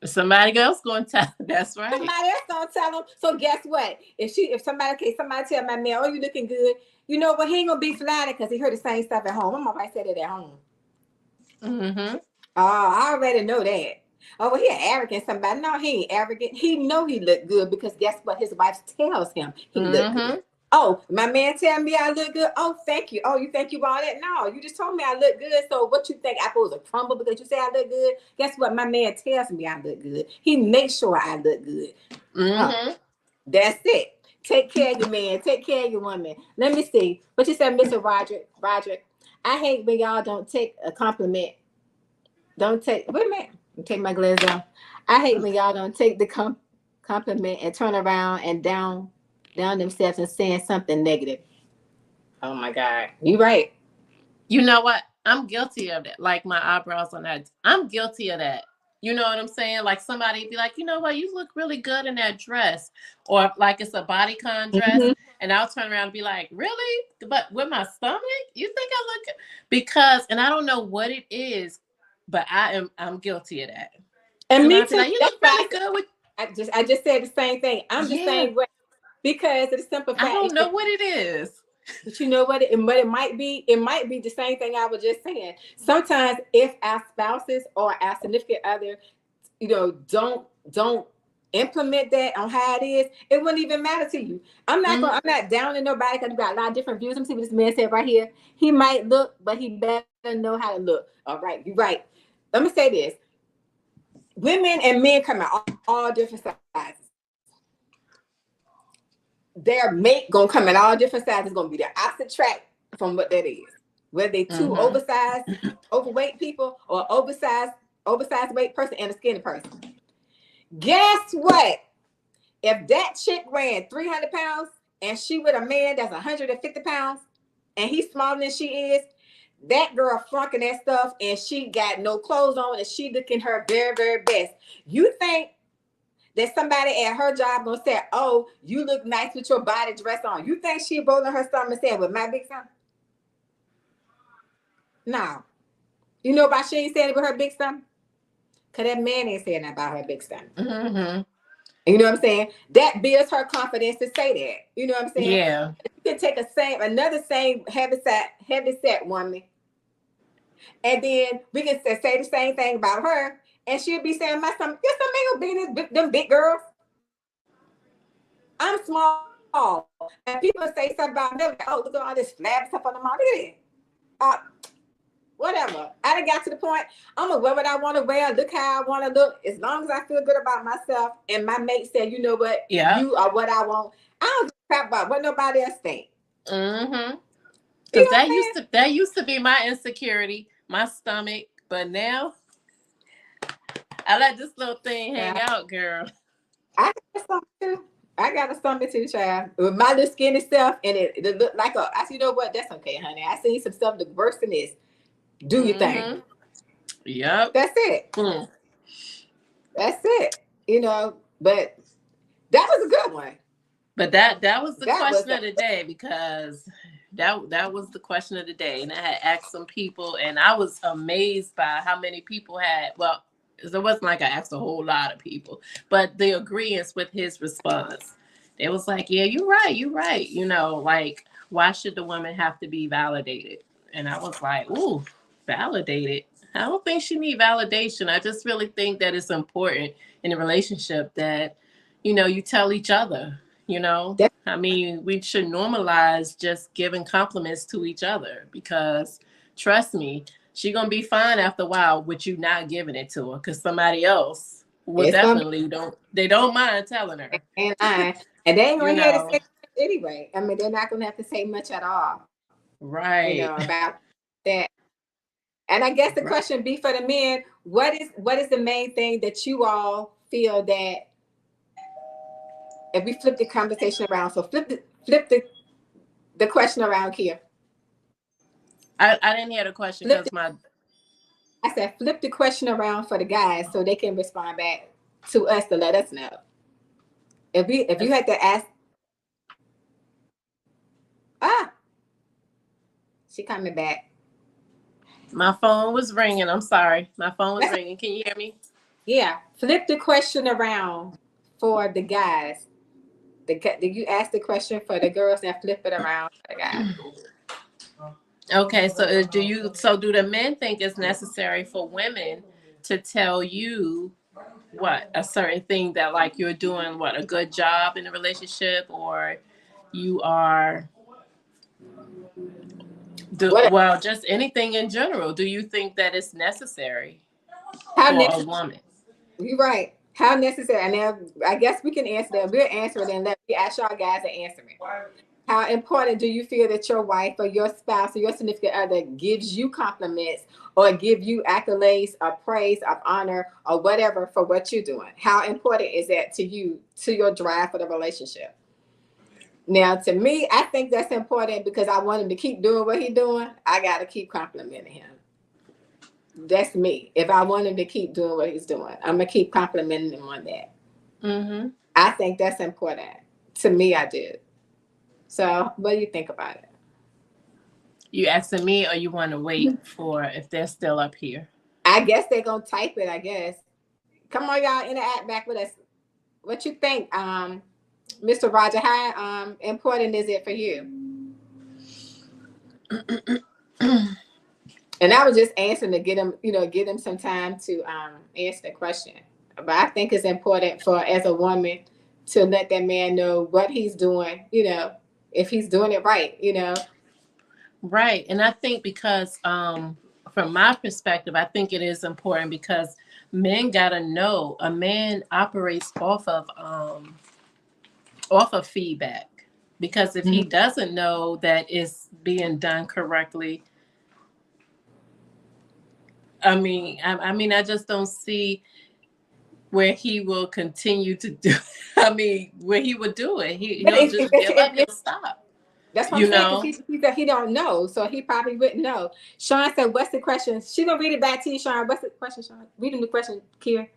Somebody else gonna tell. That's right. Somebody else gonna tell him. So guess what? If somebody tell my man, oh, you looking good, you know what? He ain't gonna be flattered because he heard the same stuff at home. My mom said it at home. Mm-hmm. Oh, I already know that. Oh, well, he arrogant somebody. No, he ain't arrogant. He know he look good because guess what? His wife tells him he look good. Oh, my man tell me I look good. Oh, thank you. Oh, you think you want it? No, you just told me I look good. So what you think? I supposed to crumble because you say I look good? Guess what? My man tells me I look good. He makes sure I look good. That's it. Take care of your man. Take care of your woman. Let me see. What you said, Mr. Roderick. I hate when y'all don't take a compliment. Wait a minute. Take my glasses off. I hate when y'all don't take the compliment and turn around and down themselves and saying something negative. Oh my God. You right. You know what? I'm guilty of that. Like my eyebrows on that. I'm guilty of that. You know what I'm saying? Like somebody be like, you know what? You look really good in that dress. Or like it's a bodycon dress. And I'll turn around and be like, really? But with my stomach? You think I look? Because, and I don't know what it is, but I'm guilty of that. And me too. Like, you look really good with. I just said the same thing. I'm the same way. Because of the simple fact. I don't know what it is. But you know what? It might be the same thing I was just saying. Sometimes if our spouses or our significant other, don't implement that on how it is, it wouldn't even matter to you. I'm not downing nobody because you got a lot of different views. Let me see what this man said right here. He might look, but he better know how to look. All right, you're right. Let me say this. Women and men come in all different sizes. Their mate gonna come in all different sizes. It's gonna be the opposite track from what that is. Whether they two oversized, overweight people or oversized weight person and a skinny person. Guess what? If that chick ran 300 pounds and she with a man that's 150 pounds and he's smaller than she is, that girl flunking that stuff and she got no clothes on and she looking her very, very best. You think that somebody at her job gonna say, oh, you look nice with your body dress on. You think she rolling her stomach and saying, with my big stomach? No. You know why she ain't saying it with her big stomach? Because that man ain't saying that about her big stomach. You know what I'm saying? That builds her confidence to say that. You know what I'm saying? Yeah. You can take another heavy set woman, and then we can say the same thing about her. And she'll be saying, my stomach, your stomach ain't gonna be them big girls. I'm small. And people say something about me, like, oh, look at all this flab stuff on the mouth. Look at it. Whatever. I done got to the point, I'm gonna wear what I want to wear, look how I want to look. As long as I feel good about myself and my mate said, you know what, you are what I want. I don't give a crap about what nobody else think. Because that used to be my insecurity, my stomach, but now I let this little thing hang out, girl. I got a stomach too, child. With my little skinny stuff, and it looked like I said, you know what? That's okay, honey. I seen some stuff the worse than this. Do your thing. Yep. That's it. That's it. But that was a good one. But that was the question of the day, because that was the question of the day. And I had asked some people, and I was amazed by how many people had, well, It wasn't like I asked a whole lot of people, but the agreements with his response, it was like, yeah, you're right, you're right. Like, why should the woman have to be validated? And I was like, ooh, validated. I don't think she need validation. I just really think that it's important in a relationship that, you tell each other, That, I mean, we should normalize just giving compliments to each other, because trust me, she gonna be fine after a while with you not giving it to her, because somebody else will it's gonna definitely don't mind telling her. be and I, and they ain't You gonna hear to say know, much anyway. I mean, they're not gonna have to say much at all, right, about that. And I guess the right. question be for the men: what is the main thing that you all feel that if we flip the conversation around? So flip the question around here. I didn't hear the question Flip. because my I said flip the question around for the guys so they can respond back to us to let us know. If you had to ask, ah, she coming back. my phone was ringing. I'm sorry, my phone was ringing. Can you hear me? Yeah, flip the question around for the guys. Did you ask the question for the girls and flip it around for the guys? Okay, so do the men think it's necessary for women to tell you what a certain thing, that like you're doing what a good job in a relationship, or you are What? well, just anything in general? Do you think that it's necessary How for a necessary? woman? You're right. How necessary? And now I guess we can answer that. We'll answer it and let me ask y'all guys to answer it. How important do you feel that your wife or your spouse or your significant other gives you compliments or give you accolades or praise or honor or whatever for what you're doing? How important is that to you, to your drive for the relationship? Now, to me, I think that's important because I want him to keep doing what he's doing. I got to keep complimenting him. That's me. If I want him to keep doing what he's doing, I'm going to keep complimenting him on that. Mm-hmm. I think that's important. To me, I do. So, what do you think about it? You asking me, or you want to wait for if they're still up here? I guess they're going to type it, I guess. Come on, y'all, interact back with us. What you think, Mr. Roger? How important is it for you? And I was just answering to get him some time to answer the question. But I think it's important for, as a woman, to let that man know what he's doing, if he's doing it right, Right. And I think because from my perspective, I think it is important because men gotta know a man operates off of feedback. Because if he doesn't know that it's being done correctly, I just don't see where he will continue to do. I mean, where he would do it, he'll just give up. He'll stop. That's what You I'm saying, know. because he don't know, so he probably wouldn't know. Sean said, "What's the question?" She gonna read it back to you, Sean. What's the question, Sean? Read him the question, Kira.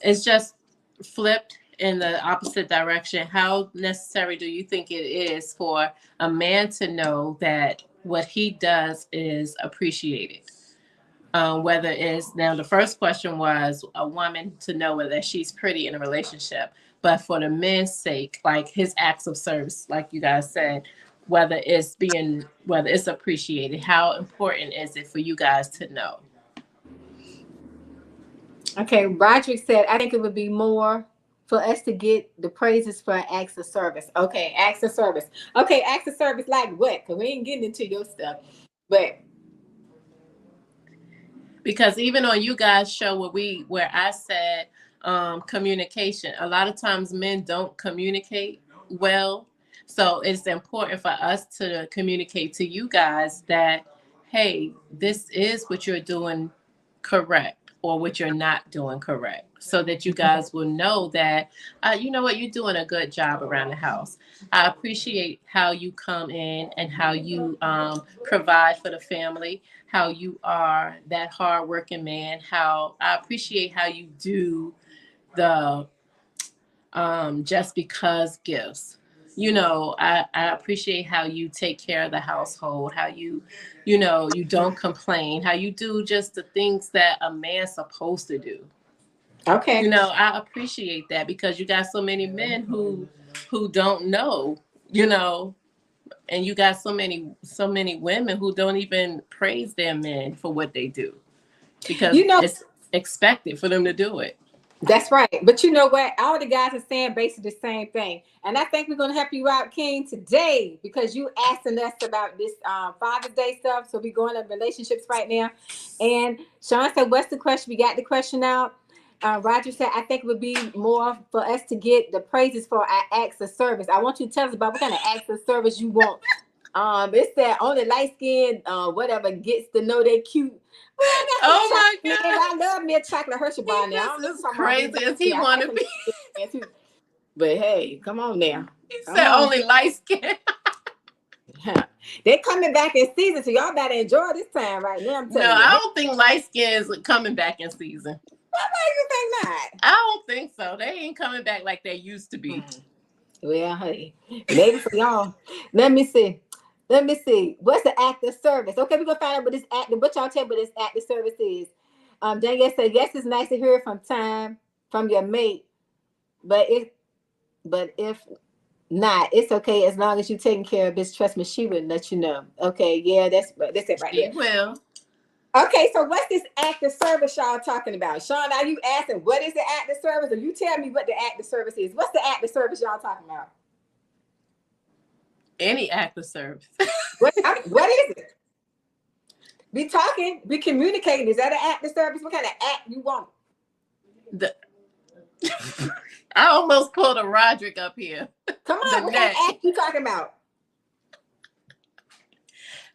It's just flipped in the opposite direction. How necessary do you think it is for a man to know that what he does is appreciated? Whether it's, now the first question was a woman to know whether she's pretty in a relationship, but for the men's sake, like his acts of service, like you guys said, whether it's appreciated, how important is it for you guys to know? Okay, Roderick said, "I think it would be more for us to get the praises for acts of service." Okay, acts of service. Okay, acts of service like what? Because we ain't getting into your stuff, but Because even on you guys' show where I said communication, a lot of times men don't communicate well. So it's important for us to communicate to you guys that, hey, this is what you're doing correct, or what you're not doing correct, so that you guys will know that, you know what, you're doing a good job around the house. I appreciate how you come in and how you provide for the family, how you are that hardworking man. How I appreciate how you do the just because gifts. I appreciate how you take care of the household, how you don't complain, how you do just the things that a man's supposed to do. Okay. I appreciate that because you got so many men who don't know, you know, and you got so many women who don't even praise their men for what they do because it's expected for them to do it. That's right. But you know what? All the guys are saying basically the same thing. And I think we're going to help you out, King, today because you asking us about this Father's Day stuff. So we're going to relationships right now. And Sean said, what's the question? We got the question out. Roger said, I think it would be more for us to get the praises for our acts of service. I want you to tell us about what kind of acts of service you want. It's that only light skin, whatever gets to know they cute. Oh my God! I love me a chocolate Hershey bar now. This is crazy as he want to be. But hey, come on now. He said only light skin. They're coming back in season, so y'all better enjoy this time right now. I'm telling you. I don't think light skin is coming back in season. Why you think not? I don't think so. They ain't coming back like they used to be. Well, hey, maybe for y'all. Let me see. What's the act of service? Okay, we're gonna find out what this act. What y'all tell me what this act of service is. Danielle said, yes, it's nice to hear from your mate, but if not, it's okay as long as you're taking care of this. Trust me, she would let you know. Okay, yeah, that's it right there. She will. Okay, so what's this act of service y'all talking about? Sean, are you asking what is the act of service, or you tell me what the act of service is? What's the act of service y'all talking about? Any act of service. What is it? Be talking, be communicating. Is that an act of service? What kind of act you want? I almost pulled a Roderick up here. Come on, what kind of act you talking about?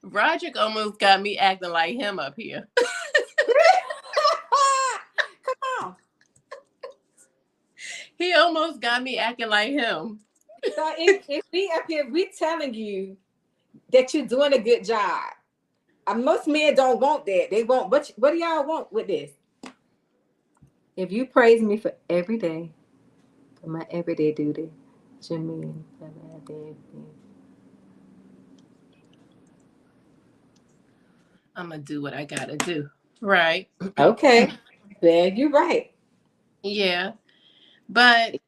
Roderick almost got me acting like him up here. Come on. He almost got me acting like him. So if we up here, we telling you that you're doing a good job. Most men don't want that. They want what do y'all want with this? If you praise me for every day, for my everyday duty, Jimmy, I'm gonna do what I gotta do. Right. Okay. There you're right. Yeah. But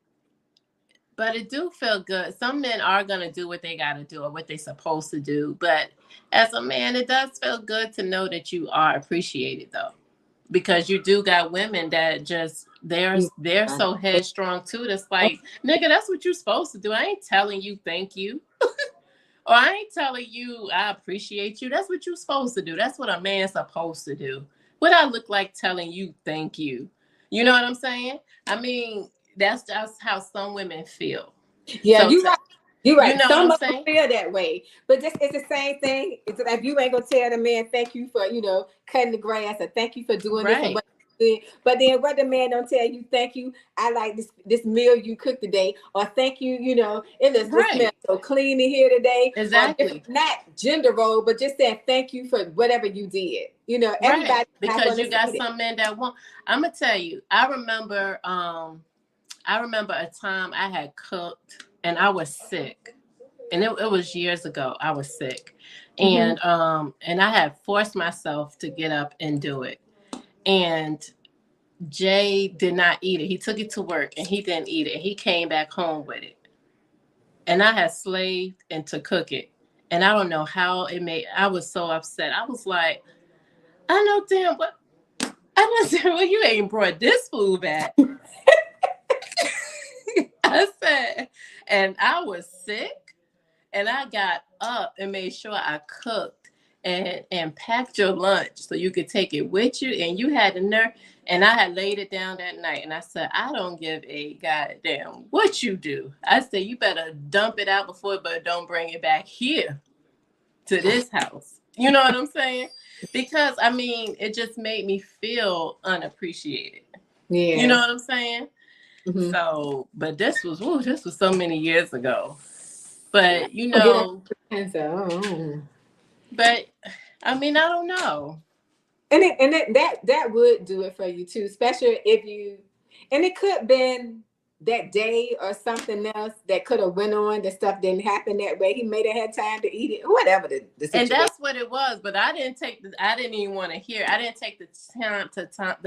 it do feel good. Some men are gonna do what they gotta do or what they're supposed to do. But as a man, it does feel good to know that you are appreciated though. Because you do got women that just they're so headstrong too. That's like, nigga, that's what you're supposed to do. I ain't telling you thank you. Or I ain't telling you I appreciate you. That's what you're supposed to do. That's what a man's supposed to do. What I look like telling you thank you. You know what I'm saying? I mean, that's just how some women feel. Yeah, so you're right. You're right. You know some what I'm saying? Feel that way, but it's the same thing. It's like you ain't gonna tell the man thank you for cutting the grass or thank you for doing this. And but then what the man don't tell you, thank you, I like this meal you cooked today, or thank you, it looks smell so clean in here today. Exactly. Not gender role, but just saying thank you for whatever you did. Everybody because you got some men that want. I'm gonna tell you. I remember a time I had cooked and I was sick, and it was years ago. I was sick, and I had forced myself to get up and do it. And Jay did not eat it. He took it to work and he didn't eat it. He came back home with it. And I had slaved and to cook it. And I don't know how it made, I was so upset. I was like, I know damn what, I know damn well you ain't brought this food back. I said, and I was sick and I got up and made sure I cooked and packed your lunch so you could take it with you, and you had the nerve. And I had laid it down that night, and I said, I don't give a goddamn what you do. I said, you better dump it out before, but don't bring it back here to this house. You know what I'm saying? Because, I mean, it just made me feel unappreciated. Yeah. You know what I'm saying? Mm-hmm. So, but this was so many years ago. But, but I mean, I don't know. And that would do it for you too, especially if you, and it could have been that day or something else that could have went on, the stuff didn't happen that way. He may have had time to eat it, whatever the situation. And that's what it was. But I didn't even want to hear. I didn't take the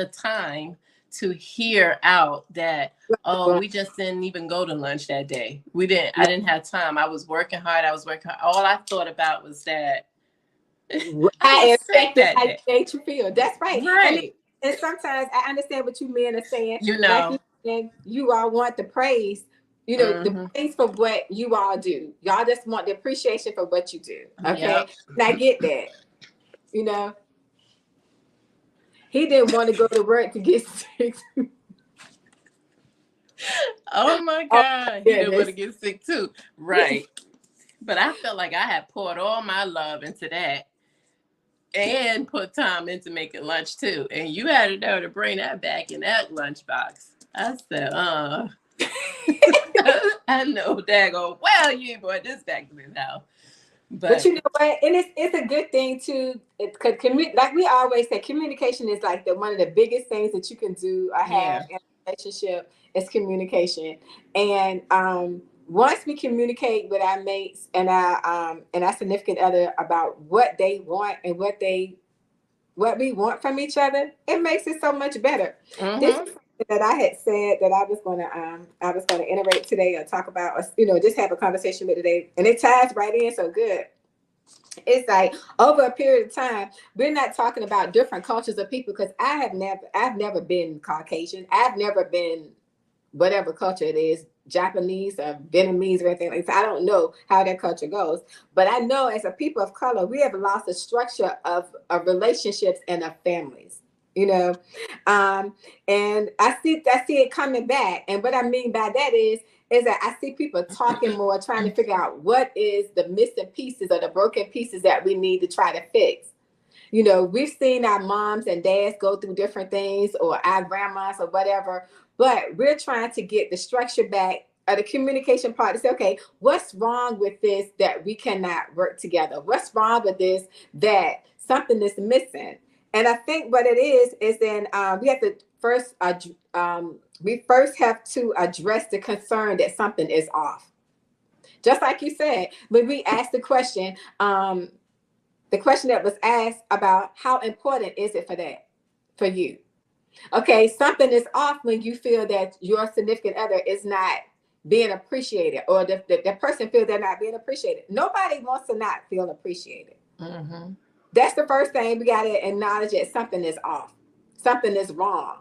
time to hear out that, oh, we just didn't even go to lunch that day. I didn't have time. I was working hard. All I thought about was that I expected how you made you feel. That's right. Right. And sometimes I understand what you men are saying. You know. Like you all want the praise, the praise for what you all do. Y'all just want the appreciation for what you do. Okay. Yep. And I get that. He didn't want to go to work to get sick. Oh my God. He didn't want to get sick too. Right. But I felt like I had poured all my love into that and put time into making lunch too. And you had to know to bring that back in that lunchbox. I said, I know daggone well you ain't brought this back to this house. But you know what? And it's a good thing too. Like we always say, communication is like one of the biggest things that you can do or have in a relationship is communication. And once we communicate with our mates and our significant other about what they want and what we want from each other, it makes it so much better. This is that I had said that I was gonna iterate today or talk about, or just have a conversation with today, and it ties right in so good. It's like over a period of time, we're not talking about different cultures of people, because I've never been Caucasian. I've never been whatever culture it is, Japanese or Vietnamese or anything like that. I don't know how that culture goes, but I know as a people of color, we have lost the structure of relationships and of families. And I see it coming back. And what I mean by that is that I see people talking more, trying to figure out what is the missing pieces or the broken pieces that we need to try to fix. We've seen our moms and dads go through different things, or our grandmas or whatever, but we're trying to get the structure back, or the communication part, to say, okay, what's wrong with this that we cannot work together? What's wrong with this that something is missing? And I think what it is then we have to first have to address the concern that something is off. Just like you said, when we asked the question that was asked about how important is it for you? Okay, something is off when you feel that your significant other is not being appreciated, or the person feels they're not being appreciated. Nobody wants to not feel appreciated. Mm-hmm. That's the first thing we got to acknowledge, that something is off. Something is wrong.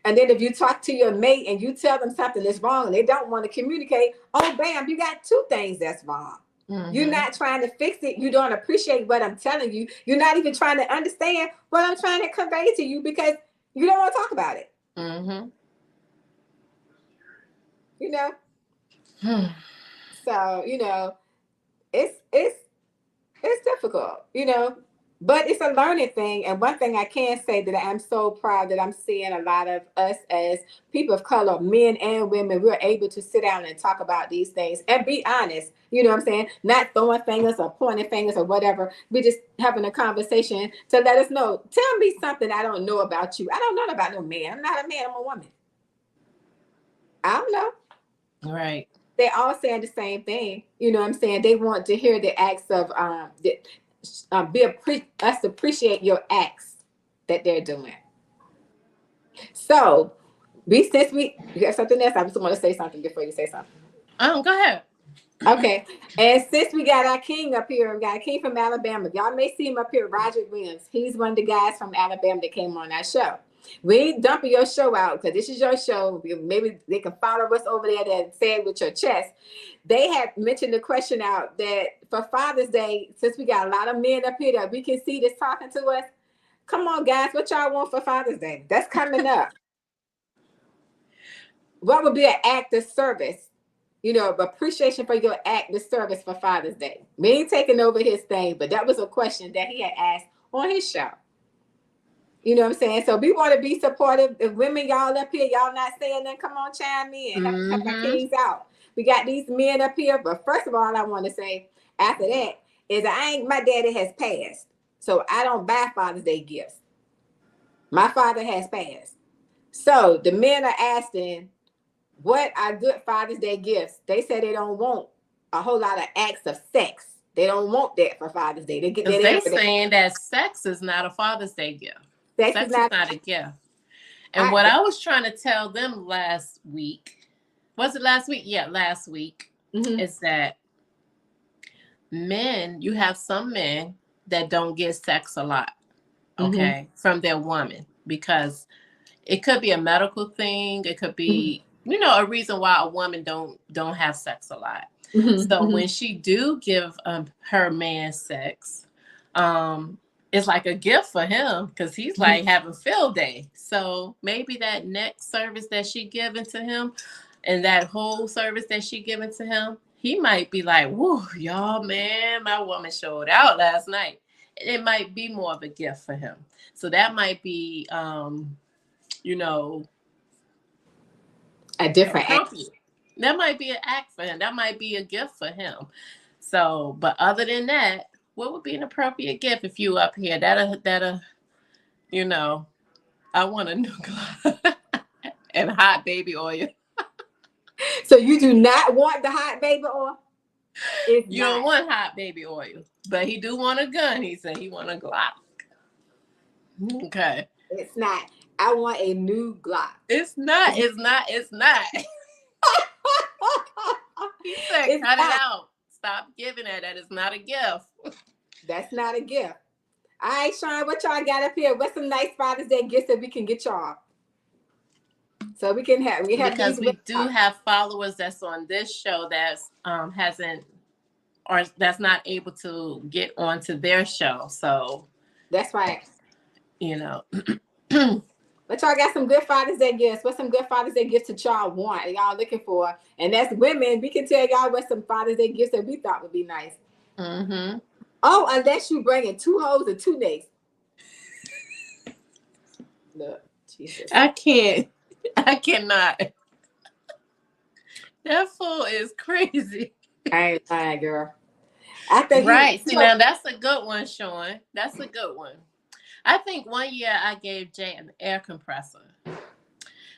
And then if you talk to your mate and you tell them something is wrong and they don't want to communicate, oh, bam, you got two things that's wrong. Mm-hmm. You're not trying to fix it. You don't appreciate what I'm telling you. You're not even trying to understand what I'm trying to convey to you, because you don't want to talk about it. Mm-hmm. So, it's difficult, but it's a learning thing. And one thing I can say that I'm so proud that I'm seeing a lot of us as people of color, men and women, we're able to sit down and talk about these things and be honest. You know what I'm saying? Not throwing fingers or pointing fingers or whatever. We're just having a conversation to let us know. Tell me something I don't know about you. I don't know about no man. I'm not a man. I'm a woman. I don't know. Right. They all saying the same thing. You know what I'm saying? They want to hear the acts of us appreciate your acts that they're doing. So you have something else? I just want to say something before you say something. Go ahead. Okay. And since we got our king up here, we got a king from Alabama. Y'all may see him up here, Roger Williams. He's one of the guys from Alabama that came on our show. We ain't dumping your show out, because this is your show. Maybe they can follow us over there and say it with your chest. They had mentioned the question out that for Father's Day, since we got a lot of men up here that we can see that's talking to us, come on, guys, what y'all want for Father's Day? That's coming up. What would be an act of service? Appreciation for your act of service for Father's Day. We ain't taking over his thing, but that was a question that he had asked on his show. You know what I'm saying? So we want to be supportive. If women, y'all up here, y'all not saying that, come on, chime in. Help our kings out. We got these men up here. But first of all, I want to say after that is my daddy has passed. So I don't buy Father's Day gifts. My father has passed. So the men are asking, what are good Father's Day gifts? They say they don't want a whole lot of acts of sex. They don't want that for Father's Day. They get that They every day. saying that sex is not a Father's Day gift. Sex Sex is not a gift. And what I was trying to tell them last week, was it last week? Yeah, last week, is that men, you have some men that don't get sex a lot, okay, from their woman, because it could be a medical thing. It could be, you know, a reason why a woman don't have sex a lot. So when she do give her man sex, it's like a gift for him because he's like having field day. So maybe that next service that she giving to him and that whole service that she giving to him, he might be like, whoa, y'all, man, my woman showed out last night. It might be more of a gift for him. So that might be, you know, a different act. That might be an act for him. That might be a gift for him. So, but other than that, what would be an appropriate gift if you up here? That'll, you know, I want a new glove and hot baby oil. So you do not want the hot baby oil? You don't want hot baby oil, but he do want a gun. He said he want a Glock. Okay. It's not. I want a new Glock. It's not. He said, cut it out. Stop giving it. That is not a gift. That's not a gift. All right, Sean, what y'all got up here? What's some nice Father's Day gifts that we can get y'all? So we have because we do have followers that's on this show that's hasn't or that's not able to get onto their show. So that's right. You know. But y'all got some good Father's Day gifts. What's some good Father's Day gifts that y'all want and y'all looking for? And as women, we can tell y'all what some Father's Day gifts that we thought would be nice. Oh, unless you bringing 2 hoes and 2 necks. Look, Jesus. I cannot. That fool is crazy. I ain't lying, girl. I think right. See, now that's a good one, Sean. That's a good one. I think one year I gave Jay an air compressor.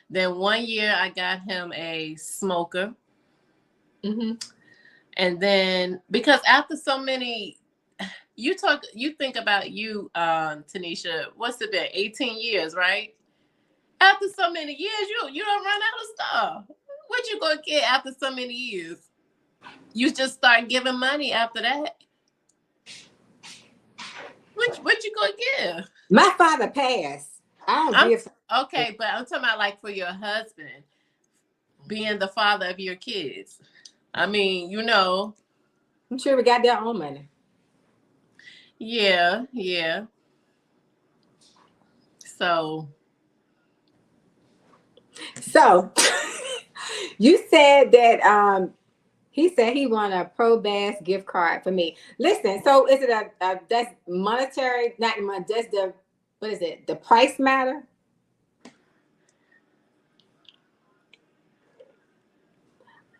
Then one year I got him a smoker. And then because after so many, you think about you, Tanisha, what's it been? 18 years, right? After so many years, you don't run out of stuff. What you gonna get after so many years? You just start giving money after that. What you gonna give? My father passed. I don't give. Okay, but I'm talking about like for your husband being the father of your kids. I mean, you know. I'm sure we got their own money. Yeah. So you said that he said he won a Pro Bass gift card for me. Listen, so is it a that's monetary? Not money. Does the what is it? The price matter?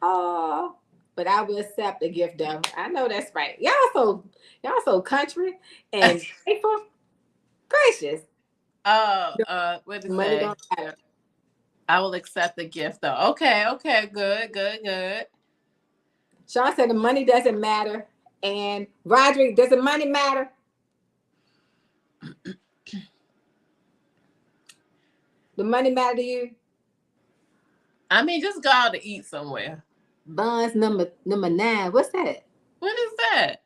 Oh, but I will accept the gift though. I know that's right. Y'all so country and faithful. Gracious. What did money say? Don't matter. I will accept the gift though. Okay, good. Sean said the money doesn't matter. And Roderick, does the money matter? The money matter to you? I mean, just go out to eat somewhere. Buns number 9. What's that? What is that?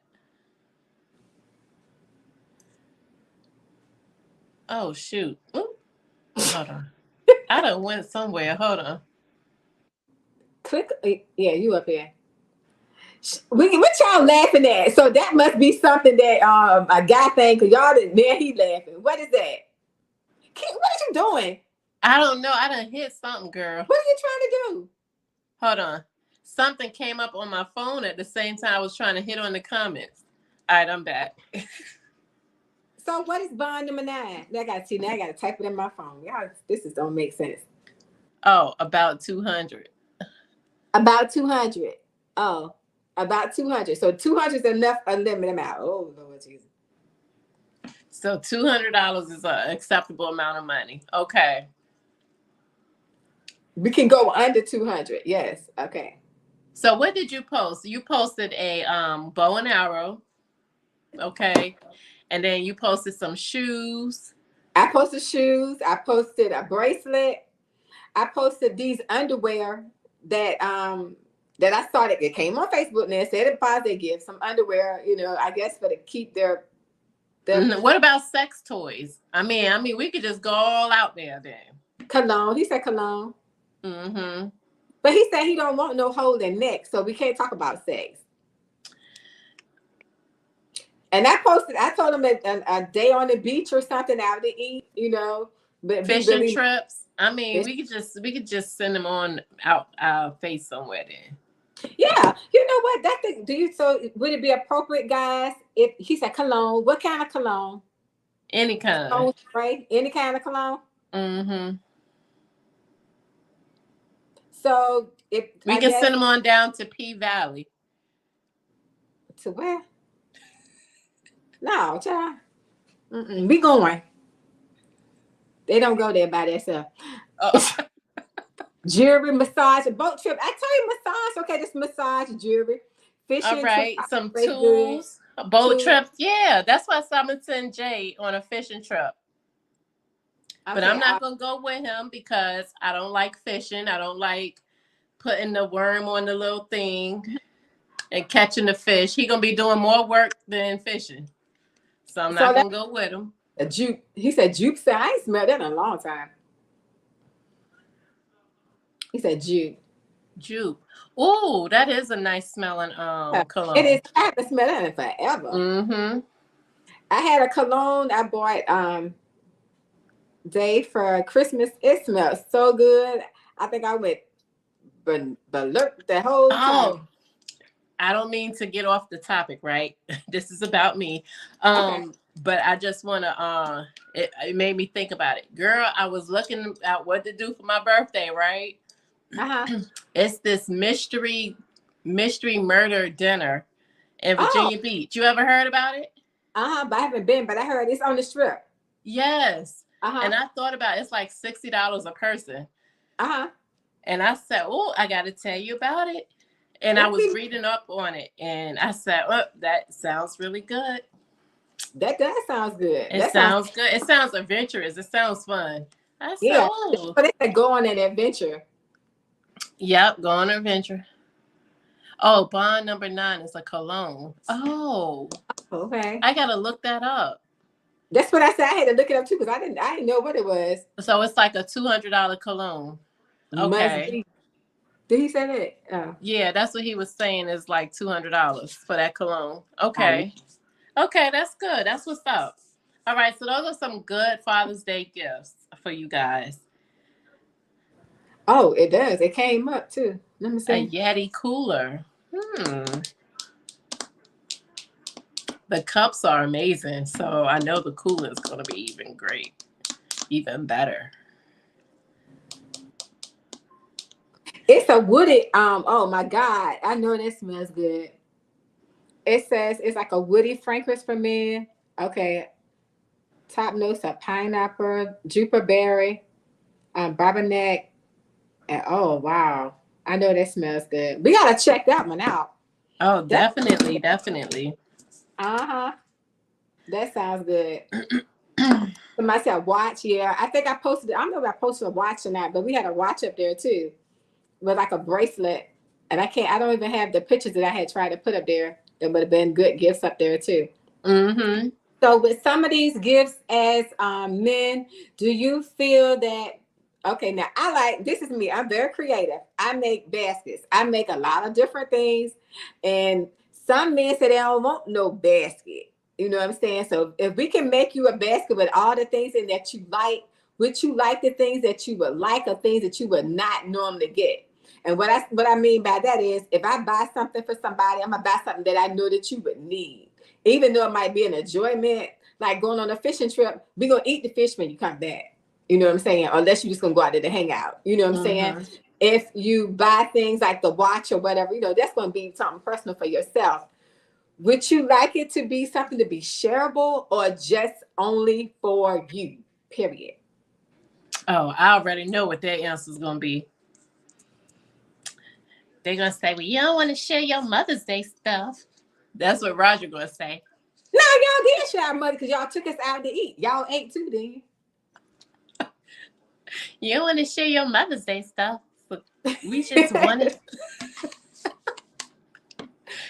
Oh shoot. Ooh. Hold on. I done went somewhere. Hold on. Click. Yeah, you up here. What y'all laughing at? So that must be something that a guy think, because y'all didn't, man, he laughing. What is that? What are you doing? I don't know. I done hit something, girl. What are you trying to do? Hold on. Something came up on my phone at the same time I was trying to hit on the comments. All right, I'm back. So what is bond number 9? Now I gotta type it in my phone. Y'all, don't make sense. Oh, about 200. About 200. Oh, about 200. So 200 is enough unlimited amount. Oh, Lord Jesus. So $200 is an acceptable amount of money. Okay. We can go under 200. Yes. Okay. So what did you post? You posted a bow and arrow, okay, and then you posted some shoes. I posted shoes. I posted a bracelet. I posted these underwear that I saw that it came on Facebook and it said it positive gift, some underwear, I guess for to keep their What about sex toys? I mean, we could just go all out there then. cologne. He said cologne. Mm-hmm. But he said he don't want no holding neck, so we can't talk about sex. And I told him that a day on the beach or something out to eat, but fishing trips. I mean, we could just send them on out our face somewhere then. Yeah, you know what? So would it be appropriate, guys? If he said cologne, what kind of cologne? Any kind. Cologne spray, any kind of cologne. Mm-hmm. So if we can send them on down to P Valley. To where? No, child. We going. They don't go there by themselves. Oh. Jewelry, massage, boat trip. I tell you, massage. Okay, this massage, jewelry, fishing. All right, some tools, boat trips. Yeah, that's why I'm send Jay on a fishing trip. Okay, but I'm not gonna go with him because I don't like fishing. I don't like putting the worm on the little thing and catching the fish. He gonna be doing more work than fishing, so I'm not gonna go with him. A juke. He said juke. I ain't smelled that in a long time. He said juke. Juke. Oh, that is a nice smelling cologne. It is. I haven't smelled that in forever. Mm-hmm. I had a cologne I bought Day for Christmas. It smells so good. I think I went balert the whole time. I don't mean to get off the topic, right? This is about me. Okay. But I just want to, it made me think about it. Girl, I was looking at what to do for my birthday, right? Uh-huh. It's this mystery murder dinner in Virginia Beach. You ever heard about it? Uh-huh, but I haven't been, but I heard it's on the Strip. Yes. Uh-huh. And I thought about it's like $60 a person. Uh-huh. And I said, oh, I got to tell you about it. And I was reading up on it, and I said, oh, that sounds really good. That does sound good. It sounds good. It sounds adventurous. It sounds fun. I said, oh. But they go on an adventure. Yep, go on an adventure. Oh, Bond number 9 is a cologne. Oh. Okay. I got to look that up. That's what I said. I had to look it up, too, because I didn't know what it was. So it's like a $200 cologne. Okay. Did he say that? Yeah, that's what he was saying is like $200 for that cologne. Okay. Okay, that's good. That's what's up. All right, so those are some good Father's Day gifts for you guys. Oh, it does. It came up too. Let me see. A Yeti cooler. The cups are amazing, so I know the cooler is going to be even great, even better. It's a wooded, oh my God. I know that smells good. It says it's like a woody fragrance for men. Okay. Top notes are pineapple, juniper berry, barberneck, and oh wow. I know that smells good. We gotta check that one out. Oh, definitely. Uh-huh. That sounds good. Somebody said watch, yeah. I think I posted, I don't know if I posted a watch or not, but we had a watch up there too. With like a bracelet. And I don't even have the pictures that I had tried to put up there. There would have been good gifts up there too. Mm-hmm. So with some of these gifts as men, do you feel that, okay, now this is me. I'm very creative. I make baskets. I make a lot of different things. And some men say they don't want no basket. You know what I'm saying? So if we can make you a basket with all the things in that you like, would you like the things that you would like or things that you would not normally get? And what I mean by that is if I buy something for somebody, I'm going to buy something that I know that you would need. Even though it might be an enjoyment, like going on a fishing trip, we're going to eat the fish when you come back. You know what I'm saying? Unless you're just going to go out there to hang out. You know what I'm saying? If you buy things like the watch or whatever, that's going to be something personal for yourself. Would you like it to be something to be shareable or just only for you, period? Oh, I already know what that answer is going to be. They're gonna say, "Well, you don't want to share your Mother's Day stuff." That's what Roger gonna say. No, y'all did share our mother because y'all took us out to eat. Y'all ate too, didn't you? You don't want to share your Mother's Day stuff. But we just wanted.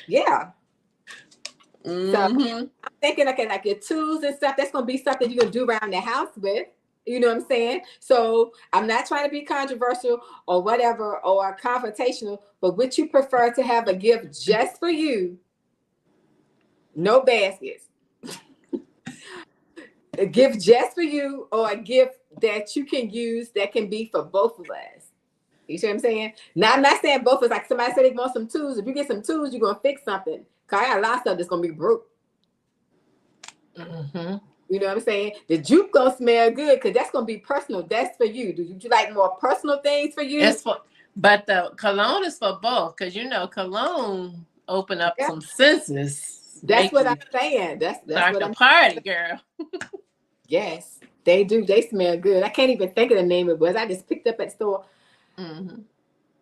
Yeah. Mm-hmm. So I'm thinking, okay, like your tools and stuff, that's gonna be something you're gonna do around the house with. You know what I'm saying? So I'm not trying to be controversial or whatever or confrontational, but would you prefer to have a gift just for you? No baskets. A gift just for you or a gift that you can use that can be for both of us. You see what I'm saying? Now, I'm not saying both of us. Like somebody said they want some tools. If you get some tools, you're going to fix something. Because I got a lot of stuff that's going to be broke. Mm-hmm. You know what I'm saying? The juke going to smell good because that's going to be personal. That's for you. Do you like more personal things for you? It's for, but the cologne is for both because cologne open up some senses. That's what I'm saying. That's what I'm party, girl. Yes, they do. They smell good. I can't even think of the name it was. I just picked up at the store. Mm-hmm.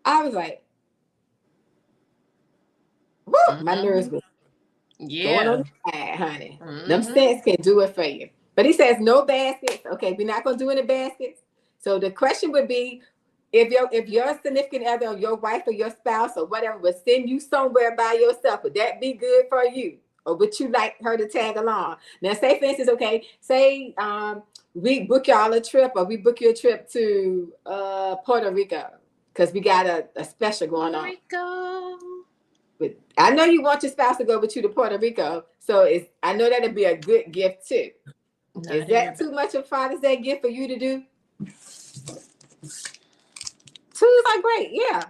I was like, woo, my nerves were going on the side, honey. Mm-hmm. Them scents can do it for you. But he says no baskets. Okay, we're not gonna do any baskets. So the question would be, if your significant other or your wife or your spouse or whatever would send you somewhere by yourself, would that be good for you? Or would you like her to tag along? Now, say for instance, okay, say we book y'all a trip or we book you a trip to Puerto Rico because we got a special going on. But I know you want your spouse to go with you to Puerto Rico, so I know that'd be a good gift too. Is that too much of Father's Day gift for you to do? Twos are great, yeah.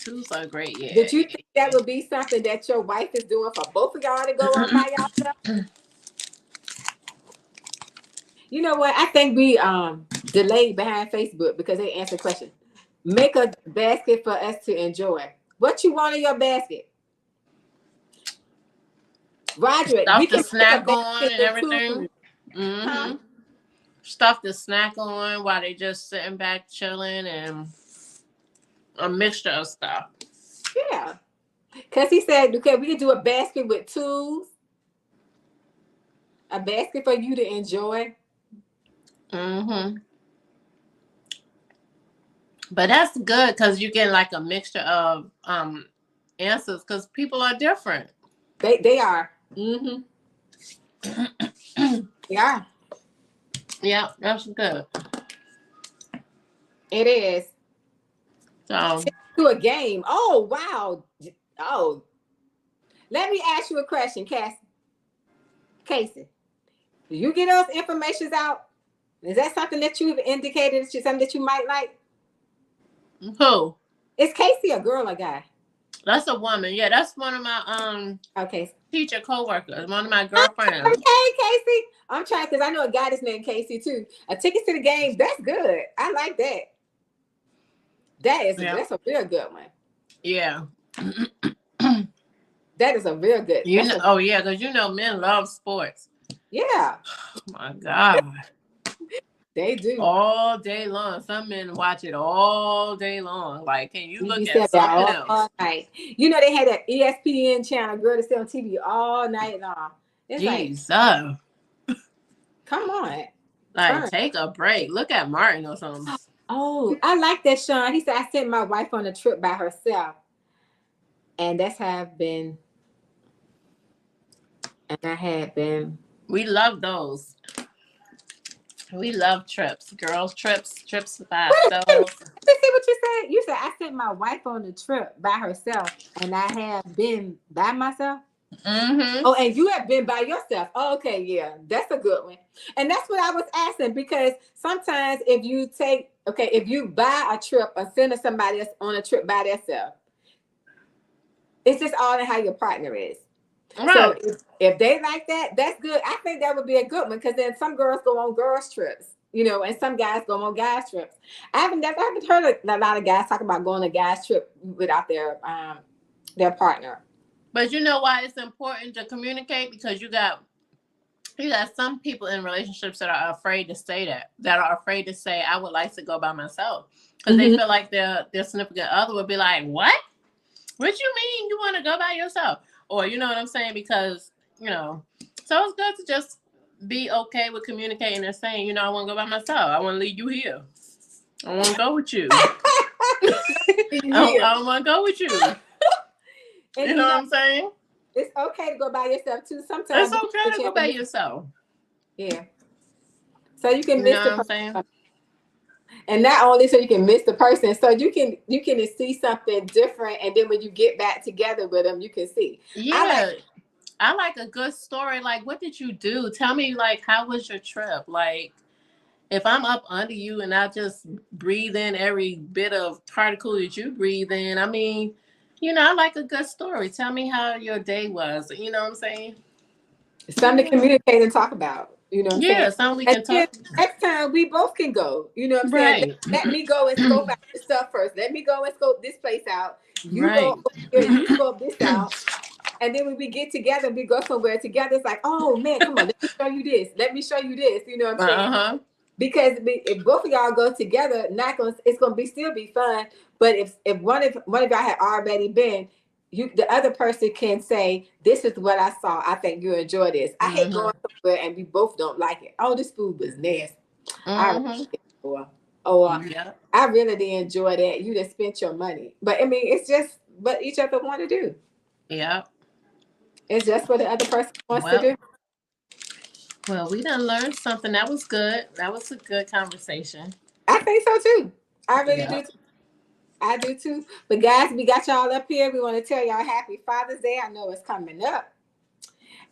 Twos are great, yeah. Did you think that would be something that your wife is doing for both of y'all to go on by y'all? You know what? I think we delayed behind Facebook because they answered question. Make a basket for us to enjoy. What you want in your basket? Roger, stuff to snack on and everything. Mm-hmm. Huh? Stuff to snack on while they just sitting back chilling and a mixture of stuff. Yeah. Because he said, okay, we can do a basket with tools. A basket for you to enjoy. Mm-hmm. But that's good because you get like a mixture of answers because people are different. They are. Mm-hmm. They are. Yeah, that's good. It is. So to a game. Oh, wow. Oh. Let me ask you a question, Casey. Do you get those informations out? Is that something that you've indicated, something that you might like? Who? Is Casey a girl or guy? That's a woman. Yeah, that's one of my teacher co-workers, one of my girlfriends. Okay, Casey. I'm trying because I know a guy that's named Casey too. A ticket to the game, that's good. I like that. That's a real good one. Yeah. That is a real good. Because men love sports. Yeah. Oh my God. They do. All day long. Some men watch it all day long. Like, can you look at something else? All night. You know, they had that ESPN channel, girl, to stay on TV all night long. It's come on. Like, take a break. Look at Martin or something. Oh, I like that, Sean. He said, I sent my wife on a trip by herself. And that's how I've been. And I had been. We love those. We love trips. Girls trips by ourselves. Let me see what you said. You said, I sent my wife on a trip by herself. And I have been by myself. Mm-hmm. Oh, and you have been by yourself. Oh, okay, yeah, that's a good one. And that's what I was asking because sometimes if you buy a trip or send somebody else on a trip by themselves, it's just all in how your partner is. Right. So if they like that, that's good. I think that would be a good one because then some girls go on girls trips, and some guys go on guys trips. I haven't heard a lot of guys talk about going on a guys trip without their partner. But you know why it's important to communicate? Because you got You got some people in relationships that are afraid to say that are afraid to say, I would like to go by myself. Because they Mhm. feel like their significant other would be like, what? What you mean you want to go by yourself? Or you know what I'm saying? Because, you know, so it's good to just be okay with communicating and saying, you know, I want to go by myself. I want to leave you here. I want to go with you. Yeah. I want to go with you. And You know what I'm saying? it's okay to go by yourself too sometimes. It's Because okay to you go have to by miss, yourself. yeah. So you can You know miss the what I'm saying? person. And not only so you can miss the person, so you can see something different, and then when you get back together with them, you can see. I like Yeah. I like a good story. Like, what did you do? Tell me, like, how was your trip? Like, if I'm up under you and I just breathe in every bit of particle that you breathe in, I mean, you know, I like a good story. Tell me how your day was. You know what I'm saying? something to communicate and talk about. You know what I'm saying? Yeah, something we And can then talk. next time we both can go. You know what I'm saying? Right. Let me go and scope out this stuff first. Let me go and scope this place out. You go Right. over here, you scope this out. And then when we get together, we go somewhere together. It's like, oh man, come on, let me show you this. Let me show you this. You know what I'm saying? Uh-huh. Because if both of y'all go together, it's gonna be still be fun. But if one of y'all had already been, the other person can say, "This is what I saw. I think you enjoy this." I hate Mm-hmm. going somewhere and we both don't like it. Oh, this food was nasty. I really Mm-hmm. did. Or Yeah. I really did enjoy that. You just spent your money. But I mean, it's just what each other want to do. Yeah. It's just what the other person wants to Well, do. we done learned something. That was good. That was a good conversation. I think so too. I really Yeah. do. I do too. But guys, we got y'all up here. We want to tell y'all happy Father's Day. I know it's coming up.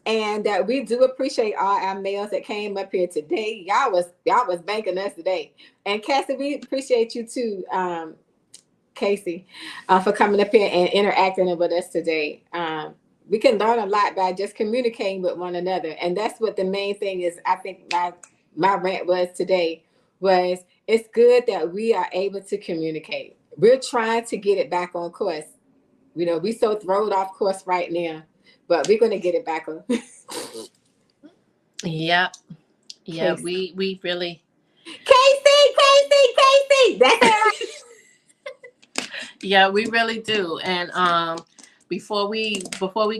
And we do appreciate all our males that came up here today. Y'all was banking us today. And Cassie, we appreciate you too, Casey, for coming up here and interacting with us today. We can learn a lot by just communicating with one another. And that's what the main thing is. I think my rant was today was it's good that we are able to communicate. We're trying to get it back on course. You know, we so thrown off course right now, but we're gonna get it back on. Yeah. Yeah. Casey, We really. Casey. That's it. Yeah, we really do. And before we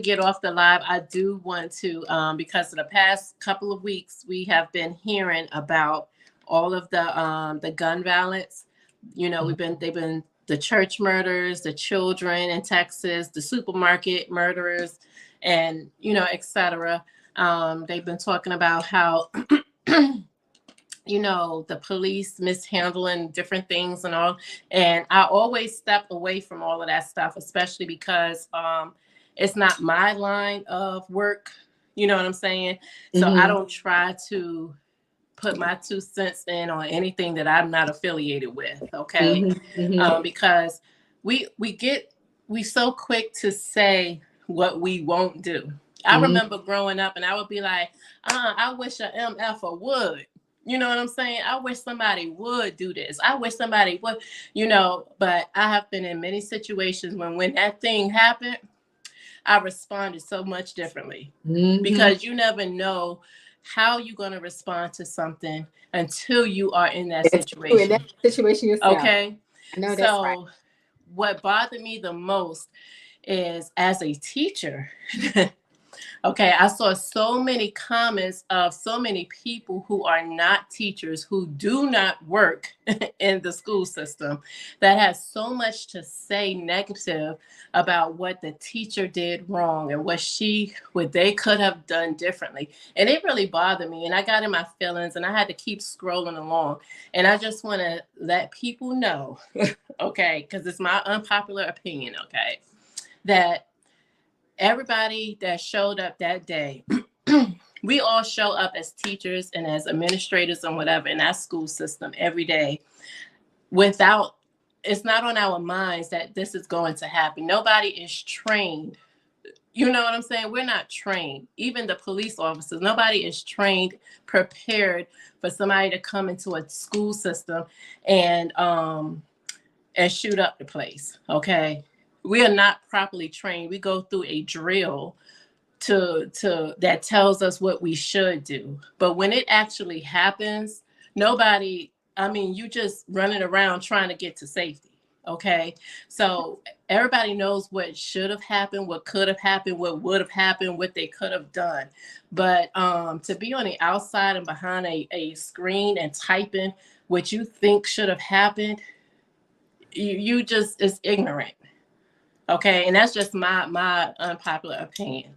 get off the live, I do want to because of the past couple of weeks we have been hearing about all of the gun violence. You know, they've been the church murders, the children in Texas, the supermarket murderers, and you know, etc. They've been talking about how you know, the police mishandling different things and all. And I always step away from all of that stuff, especially because it's not my line of work. You know what I'm saying? So I Mhm. don't try to put my 2 cents in on anything that I'm not affiliated with. Okay. Mhm. Mhm. Because we so quick to say what we won't do. I Mhm. remember growing up and I would be like, I wish a MF would. You know what I'm saying? I wish somebody would do this. I wish somebody would, you know, but I have been in many situations when that thing happened, I responded so much differently Mhm. because you never know how you're going to respond to something until you are in that That's true. In that situation. situation yourself. Okay. I know that's right. So, what bothered me the most is as a teacher, okay, I saw so many comments of so many people who are not teachers, who do not work in the school system, that has so much to say negative about what the teacher did wrong and what they could have done differently. And it really bothered me. And I got in my feelings and I had to keep scrolling along. And I just want to let people know, okay, because it's my unpopular opinion, okay, that everybody that showed up that day, we all show up as teachers and as administrators and whatever in our school system every day without, it's not on our minds that this is going to happen. Nobody is trained. You know what I'm saying? We're not trained. Even the police officers, nobody is trained, prepared for somebody to come into a school system and shoot up the place. Okay. We are not properly trained. We go through a drill to that tells us what we should do. But when it actually happens, nobody, I mean, you just running around trying to get to safety. Okay. So everybody knows what should have happened, what could have happened, what would have happened, what they could have done. But to be on the outside and behind a screen and typing what you think should have happened, you just, it's ignorant. Okay. And that's just my unpopular opinion.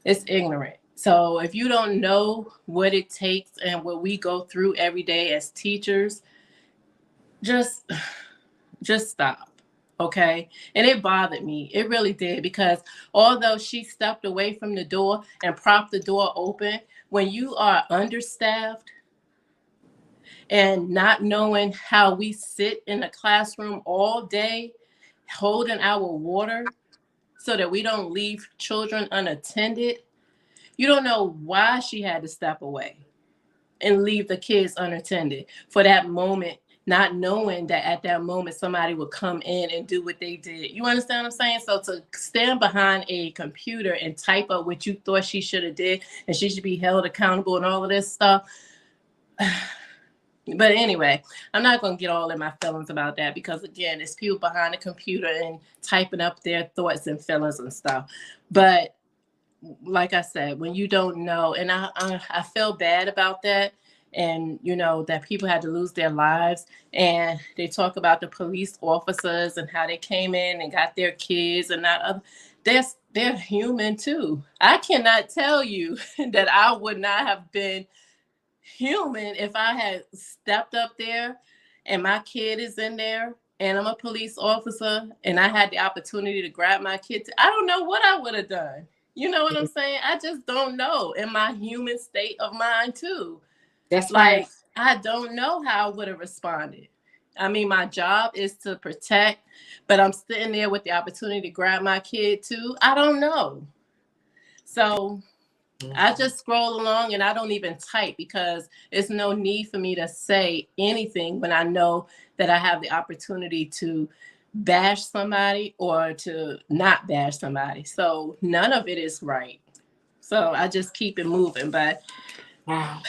It's ignorant. So if you don't know what it takes and what we go through every day as teachers, just stop. Okay. And it bothered me. It really did, because although she stepped away from the door and propped the door open, when you are understaffed and not knowing how we sit in the classroom all day holding our water so that we don't leave children unattended, you don't know why she had to step away and leave the kids unattended for that moment, not knowing that at that moment somebody would come in and do what they did. You understand what I'm saying? So to stand behind a computer and type up what you thought she should have did and she should be held accountable and all of this stuff. But anyway, I'm not going to get all in my feelings about that, because again, it's people behind the computer and typing up their thoughts and feelings and stuff. But like I said, when you don't know, and I feel bad about that, and you know that people had to lose their lives, and they talk about the police officers and how they came in and got their kids and not they're human too. I cannot tell you that I would not have been human if I had stepped up there and my kid is in there and I'm a police officer and I had the opportunity to grab my kid. I don't know what I would have done. You know what I'm saying? I just don't know, in my human state of mind too. That's like right. I don't know how I would have responded. I mean, my job is to protect, but I'm sitting there with the opportunity to grab my kid too. I don't know. So I just scroll along and I don't even type, because it's no need for me to say anything when I know that I have the opportunity to bash somebody or to not bash somebody. So none of it is right. So I just keep it moving. But Wow.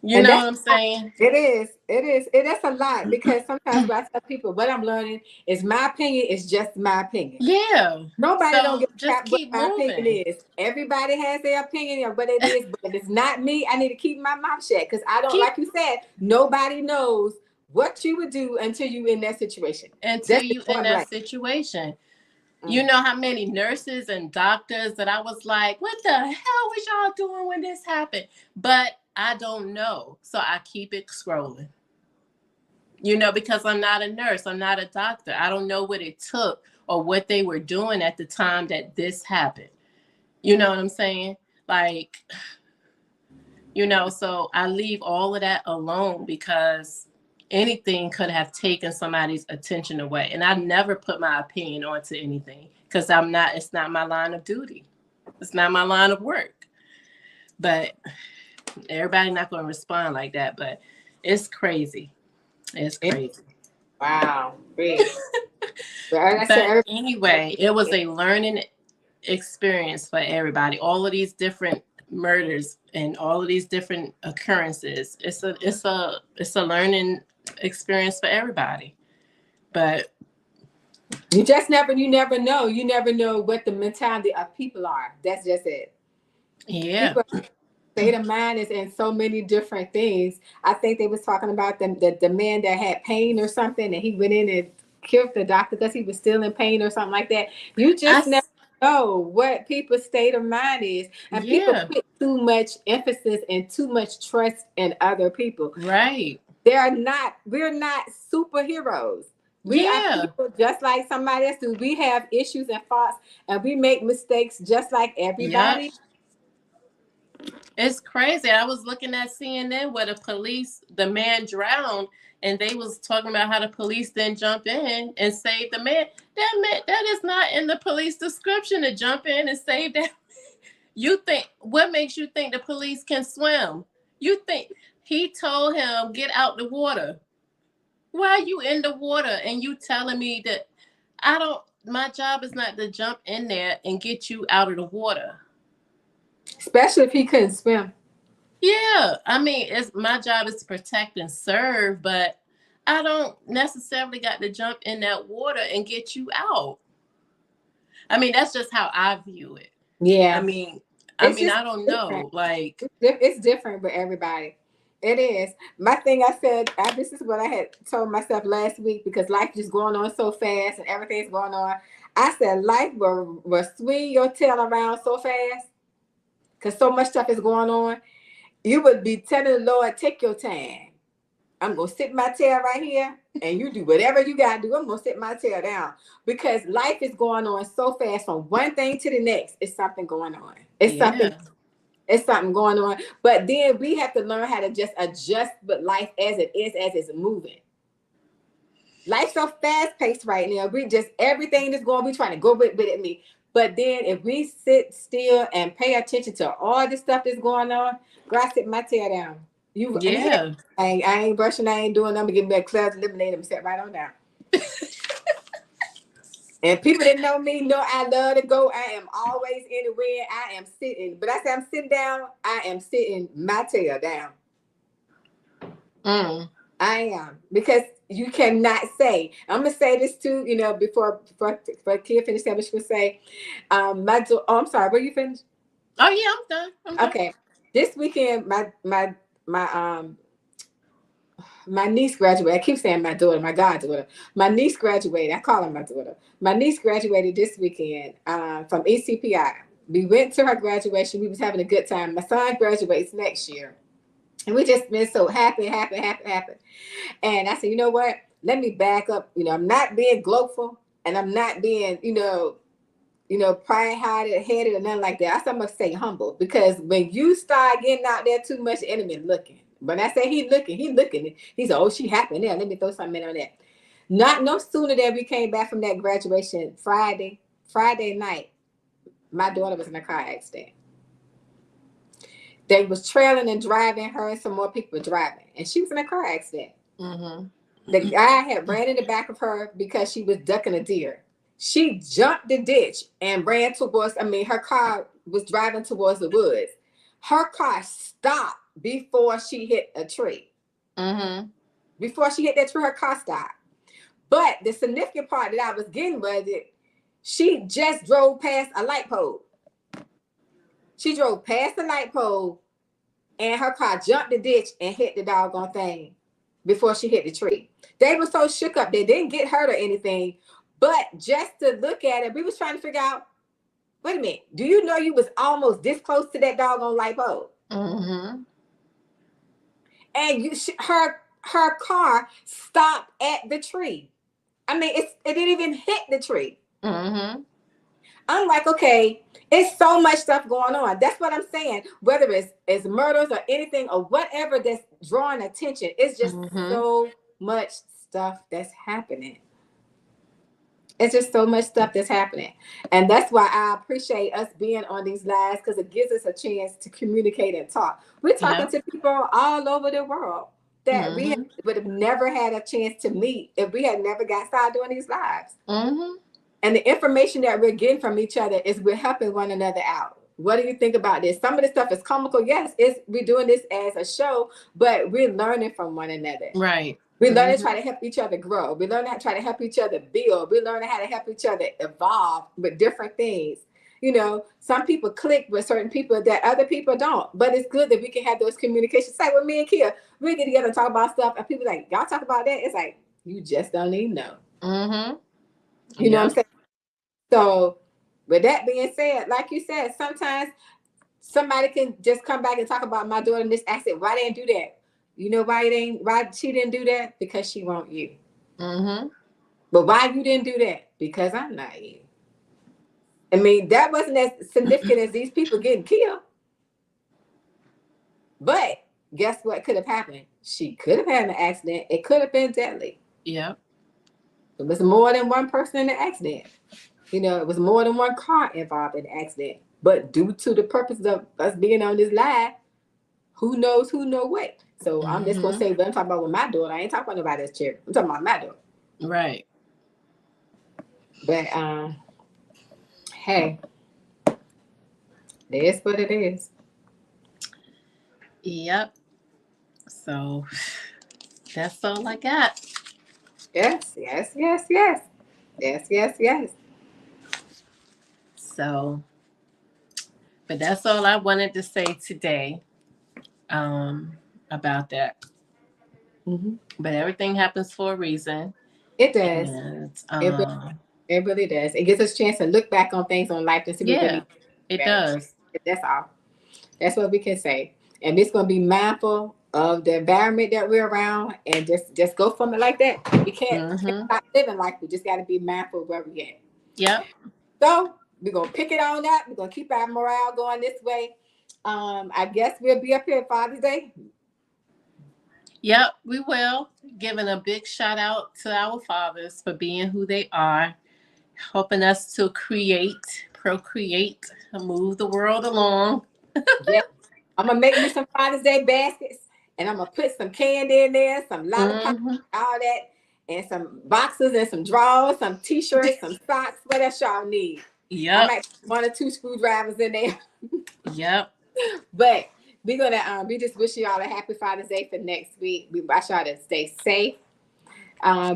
you know what I'm saying? It is. It is. That's a lot, because sometimes when I tell people what I'm learning is my opinion is just my opinion. Yeah. Nobody don't So give a just crap what keep my moving. opinion is. Everybody has their opinion of what it is, but if it's not me, I need to keep my mouth shut, because I don't, like you said, nobody knows what you would do until you in that situation. Until you in that situation. You know how many nurses and doctors that I was like, what the hell was y'all doing when this happened? But I don't know. So I keep it scrolling. You know, because I'm not a nurse, I'm not a doctor. I don't know what it took or what they were doing at the time that this happened. You know what I'm saying? Like, you know, so I leave all of that alone, because anything could have taken somebody's attention away. And I never put my opinion onto anything, because it's not my line of duty. It's not my line of work. But everybody not going to respond like that. But it's crazy. It's crazy. Wow. But anyway, it was a learning experience for everybody. All of these different murders and all of these different occurrences. It's a learning experience for everybody. But you never know. You never know what the mentality of people are. That's just it. Yeah. People, state of mind is in so many different things. I think they was talking about the man that had pain or something, and he went in and killed the doctor because he was still in pain or something like that. You just never know what people's state of mind is, and people put too much emphasis and too much trust in other people. Right. We're not superheroes. We are people just like somebody else do. We have issues and faults, and we make mistakes just like everybody. It's crazy. I was looking at CNN where the man drowned, and they was talking about how the police didn't jump in and save the man. That is not in the police description, to jump in and save that. What makes you think the police can swim? You think he told him, get out the water. Why are you in the water and you telling me that my job is not to jump in there and get you out of the water. Especially if he couldn't swim. Yeah, I mean, it's my job is to protect and serve, but I don't necessarily got to jump in that water and get you out. I mean, that's just how I view it. I Yeah. mean, It's just I don't different. know. Like, It's different for everybody. It is. My thing I said, this is what I had told myself last week because life is going on so fast and everything's going on. I said life will swing your tail around so fast because so much stuff is going on. You would be telling the Lord, take your time. I'm gonna sit my tail right here, and you do whatever you gotta do. I'm gonna sit my tail down because life is going on so fast from one thing to the next. It's something going on. yeah, It's something going on. But then we have to learn how to just adjust with life as it is, as it's moving. Life's so fast paced right now. We just everything is going. We trying to go with it. Me. But then if we sit still and pay attention to all the stuff that's going on, girl, I sit my tail down. yeah. I ain't brushing, I ain't doing nothing. Give me a Claire's lemonade and sit right on down. And people that know me know I love to go. I am always anywhere. I am sitting. But I say I'm sitting down, I am sitting my tail down. Mm. I am. Because you cannot say, I'm going to say this too, before Kia finish that, she would say, I'm sorry, were you finished? Oh yeah, I'm done. Okay. This weekend, my niece graduated. I keep saying my daughter, my goddaughter. My niece graduated. I call her my daughter. My niece graduated this weekend from ECPI. We went to her graduation. We was having a good time. My son graduates next year. And we just been so happy. And I said, you know what? Let me back up. I'm not being global and I'm not being, pride-headed or nothing like that. I said I'm going to stay humble because when you start getting out there too much, the enemy looking. When I say he looking. He said, oh, she happy there. Let me throw something in on that. No sooner than we came back from that graduation Friday night, my daughter was in a car accident. They was trailing and driving her and some more people were driving. And she was in a car accident. Mm-hmm. The guy had ran in the back of her because she was ducking a deer. She jumped the ditch and ran her car was driving towards the woods. Her car stopped before she hit a tree. Mm-hmm. Before she hit that tree, her car stopped. But the significant part that I was getting was she just drove past a light pole. She drove past the light pole and her car jumped the ditch and hit the doggone thing before she hit the tree. They were so shook up. They didn't get hurt or anything. But just to look at it, we was trying to figure out, wait a minute, do you know you was almost this close to that doggone light pole? Mm-hmm. And her car stopped at the tree. I mean, it didn't even hit the tree. Mm-hmm. I'm like, okay, it's so much stuff going on. That's what I'm saying. Whether it's murders or anything or whatever that's drawing attention, it's just so much stuff that's happening. It's just so much stuff that's happening. And that's why I appreciate us being on these lives because it gives us a chance to communicate and talk. We're talking to people all over the world that we would have never had a chance to meet if we had never got started doing these lives. Mm-hmm. And the information that we're getting from each other is we're helping one another out. What do you think about this? Some of the stuff is comical. Yes, we're doing this as a show, but we're learning from one another. Right. We learn to try to help each other grow. We learn how to try to help each other build. We learn how to help each other evolve with different things. Some people click with certain people that other people don't. But it's good that we can have those communications. Like with me and Kia, we get together and talk about stuff, and people like, y'all talk about that? It's like, you just don't even know. Mm-hmm. You know what I'm saying? So with that being said, like you said, sometimes somebody can just come back and talk about my daughter in this accident. Why they didn't do that? You know why she didn't do that? Because she want you. Mm-hmm. But why you didn't do that? Because I'm not you. I mean, that wasn't as significant as these people getting killed. But guess what could have happened? She could have had an accident. It could have been deadly. Yeah. It was more than one person in the accident. It was more than one car involved in the accident. But due to the purpose of us being on this live, who knows what? So I'm just going to say, but I'm talking about with my daughter. I ain't talking about nobody else's chair. I'm talking about my daughter. Right. But, hey, It is what it is. Yep. So that's all I got. Yes, yes, yes, yes. Yes, yes, yes. So, but that's all I wanted to say today about that. Hmm. But everything happens for a reason. It does. And It, it really does. It gives us a chance to look back on things on life and see what yeah, really it matters. does. That's all. That's what we can say. And it's going to be mindful of the environment that we're around and just go from it like that. We can't stop living like we just got to be mindful of where we at. Yep. So we're going to pick it on up. We're going to keep our morale going this way. I guess we'll be up here at Father's Day. Yep, we will. Giving a big shout out to our fathers for being who they are, helping us to create, procreate, and move the world along. Yeah. I'm going to make me some Father's Day baskets, and I'm going to put some candy in there, some lollipops, all that, and some boxes and some drawers, some t-shirts, some socks. What else y'all need? Yep. I might put 1 or 2 screwdrivers in there. Yep. But we're gonna we just wish y'all a happy Father's Day for next week. We want y'all to stay safe.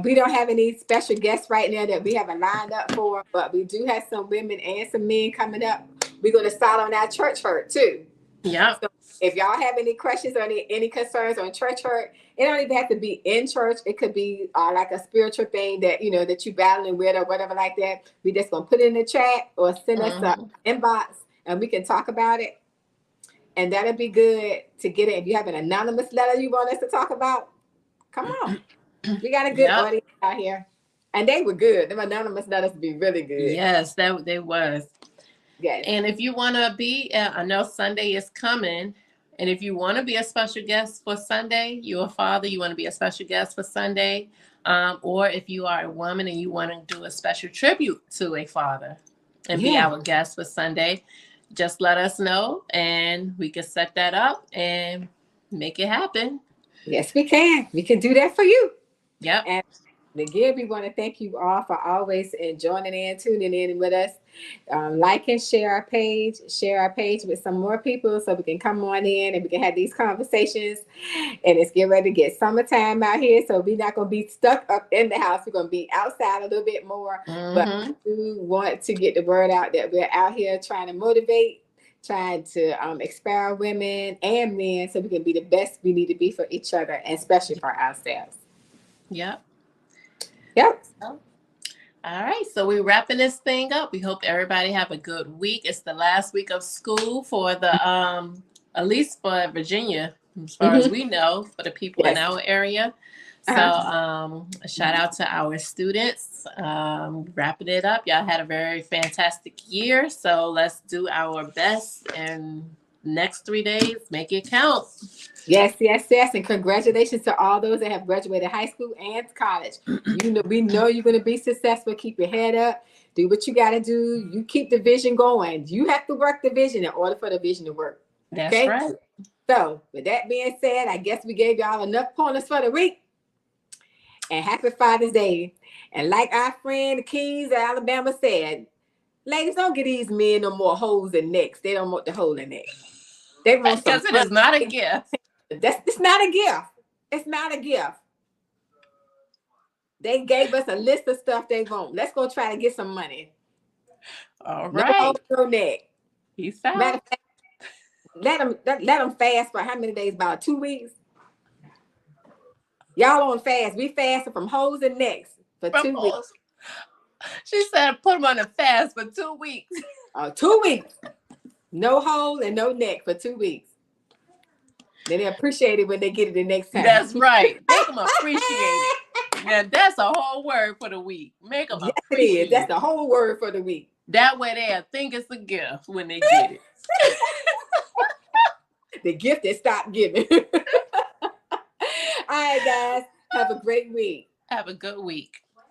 We don't have any special guests right now that we haven't lined up for, but we do have some women and some men coming up. We're gonna start on our church hurt too. Yeah. So if y'all have any questions or any concerns on church hurt, it don't even have to be in church. It could be like a spiritual thing that that you battling with or whatever like that. We just gonna put it in the chat or send us an inbox and we can talk about it. And that'll be good to get it. If you have an anonymous letter you want us to talk about, come on. We got a good audience out here. And they were good. Them anonymous letters be really good. Yes, they was. Yes. And if you want to be, I know Sunday is coming. And if you want to be a special guest for Sunday, you're a father, you want to be a special guest for Sunday. Or if you are a woman and you want to do a special tribute to a father and be our guest for Sunday, just let us know and we can set that up and make it happen. Yes, we can. We can do that for you. Yep. And again, we want to thank you all for always joining in, tuning in with us. Like and share our page with some more people so we can come on in and we can have these conversations. And it's getting ready to get summertime out here, so we're not going to be stuck up in the house. We're going to be outside a little bit more, but we want to get the word out that we're out here trying to motivate, trying to inspire women and men so we can be the best we need to be for each other and especially for ourselves. Yep. All right, so we're wrapping this thing up. We hope everybody have a good week. It's the last week of school for the at least for Virginia, as far as we know, for the people in our area. So shout out to our students. Wrapping it up. Y'all had a very fantastic year. So let's do our best and next 3 days, make it count. Yes. And congratulations to all those that have graduated high school and college. We know you're going to be successful. Keep your head up. Do what you got to do. You keep the vision going. You have to work the vision in order for the vision to work. That's right. So with that being said, I guess we gave y'all enough pointers for the week. And happy Father's Day. And like our friend Keys of Alabama said, ladies, don't get these men no more holes in necks. They don't want the hole in neck. They want because it is not a gift. It's not a gift. It's not a gift. They gave us a list of stuff they want. Let's go try to get some money. All right. No hole, no neck. Peace out. Matter of fact, let them fast for how many days? About 2 weeks. Y'all on fast. We fasted from holes and necks for 2 weeks. She said put them on a fast for 2 weeks. 2 weeks. No hole and no neck for 2 weeks. Then they appreciate it when they get it the next time. That's right. Make them appreciate it. Yeah, that's a whole word for the week. Make them appreciate it. That's the whole word for the week. That way they'll think it's a gift when they get it. The gift that stopped giving. All right, guys. Have a great week. Have a good week.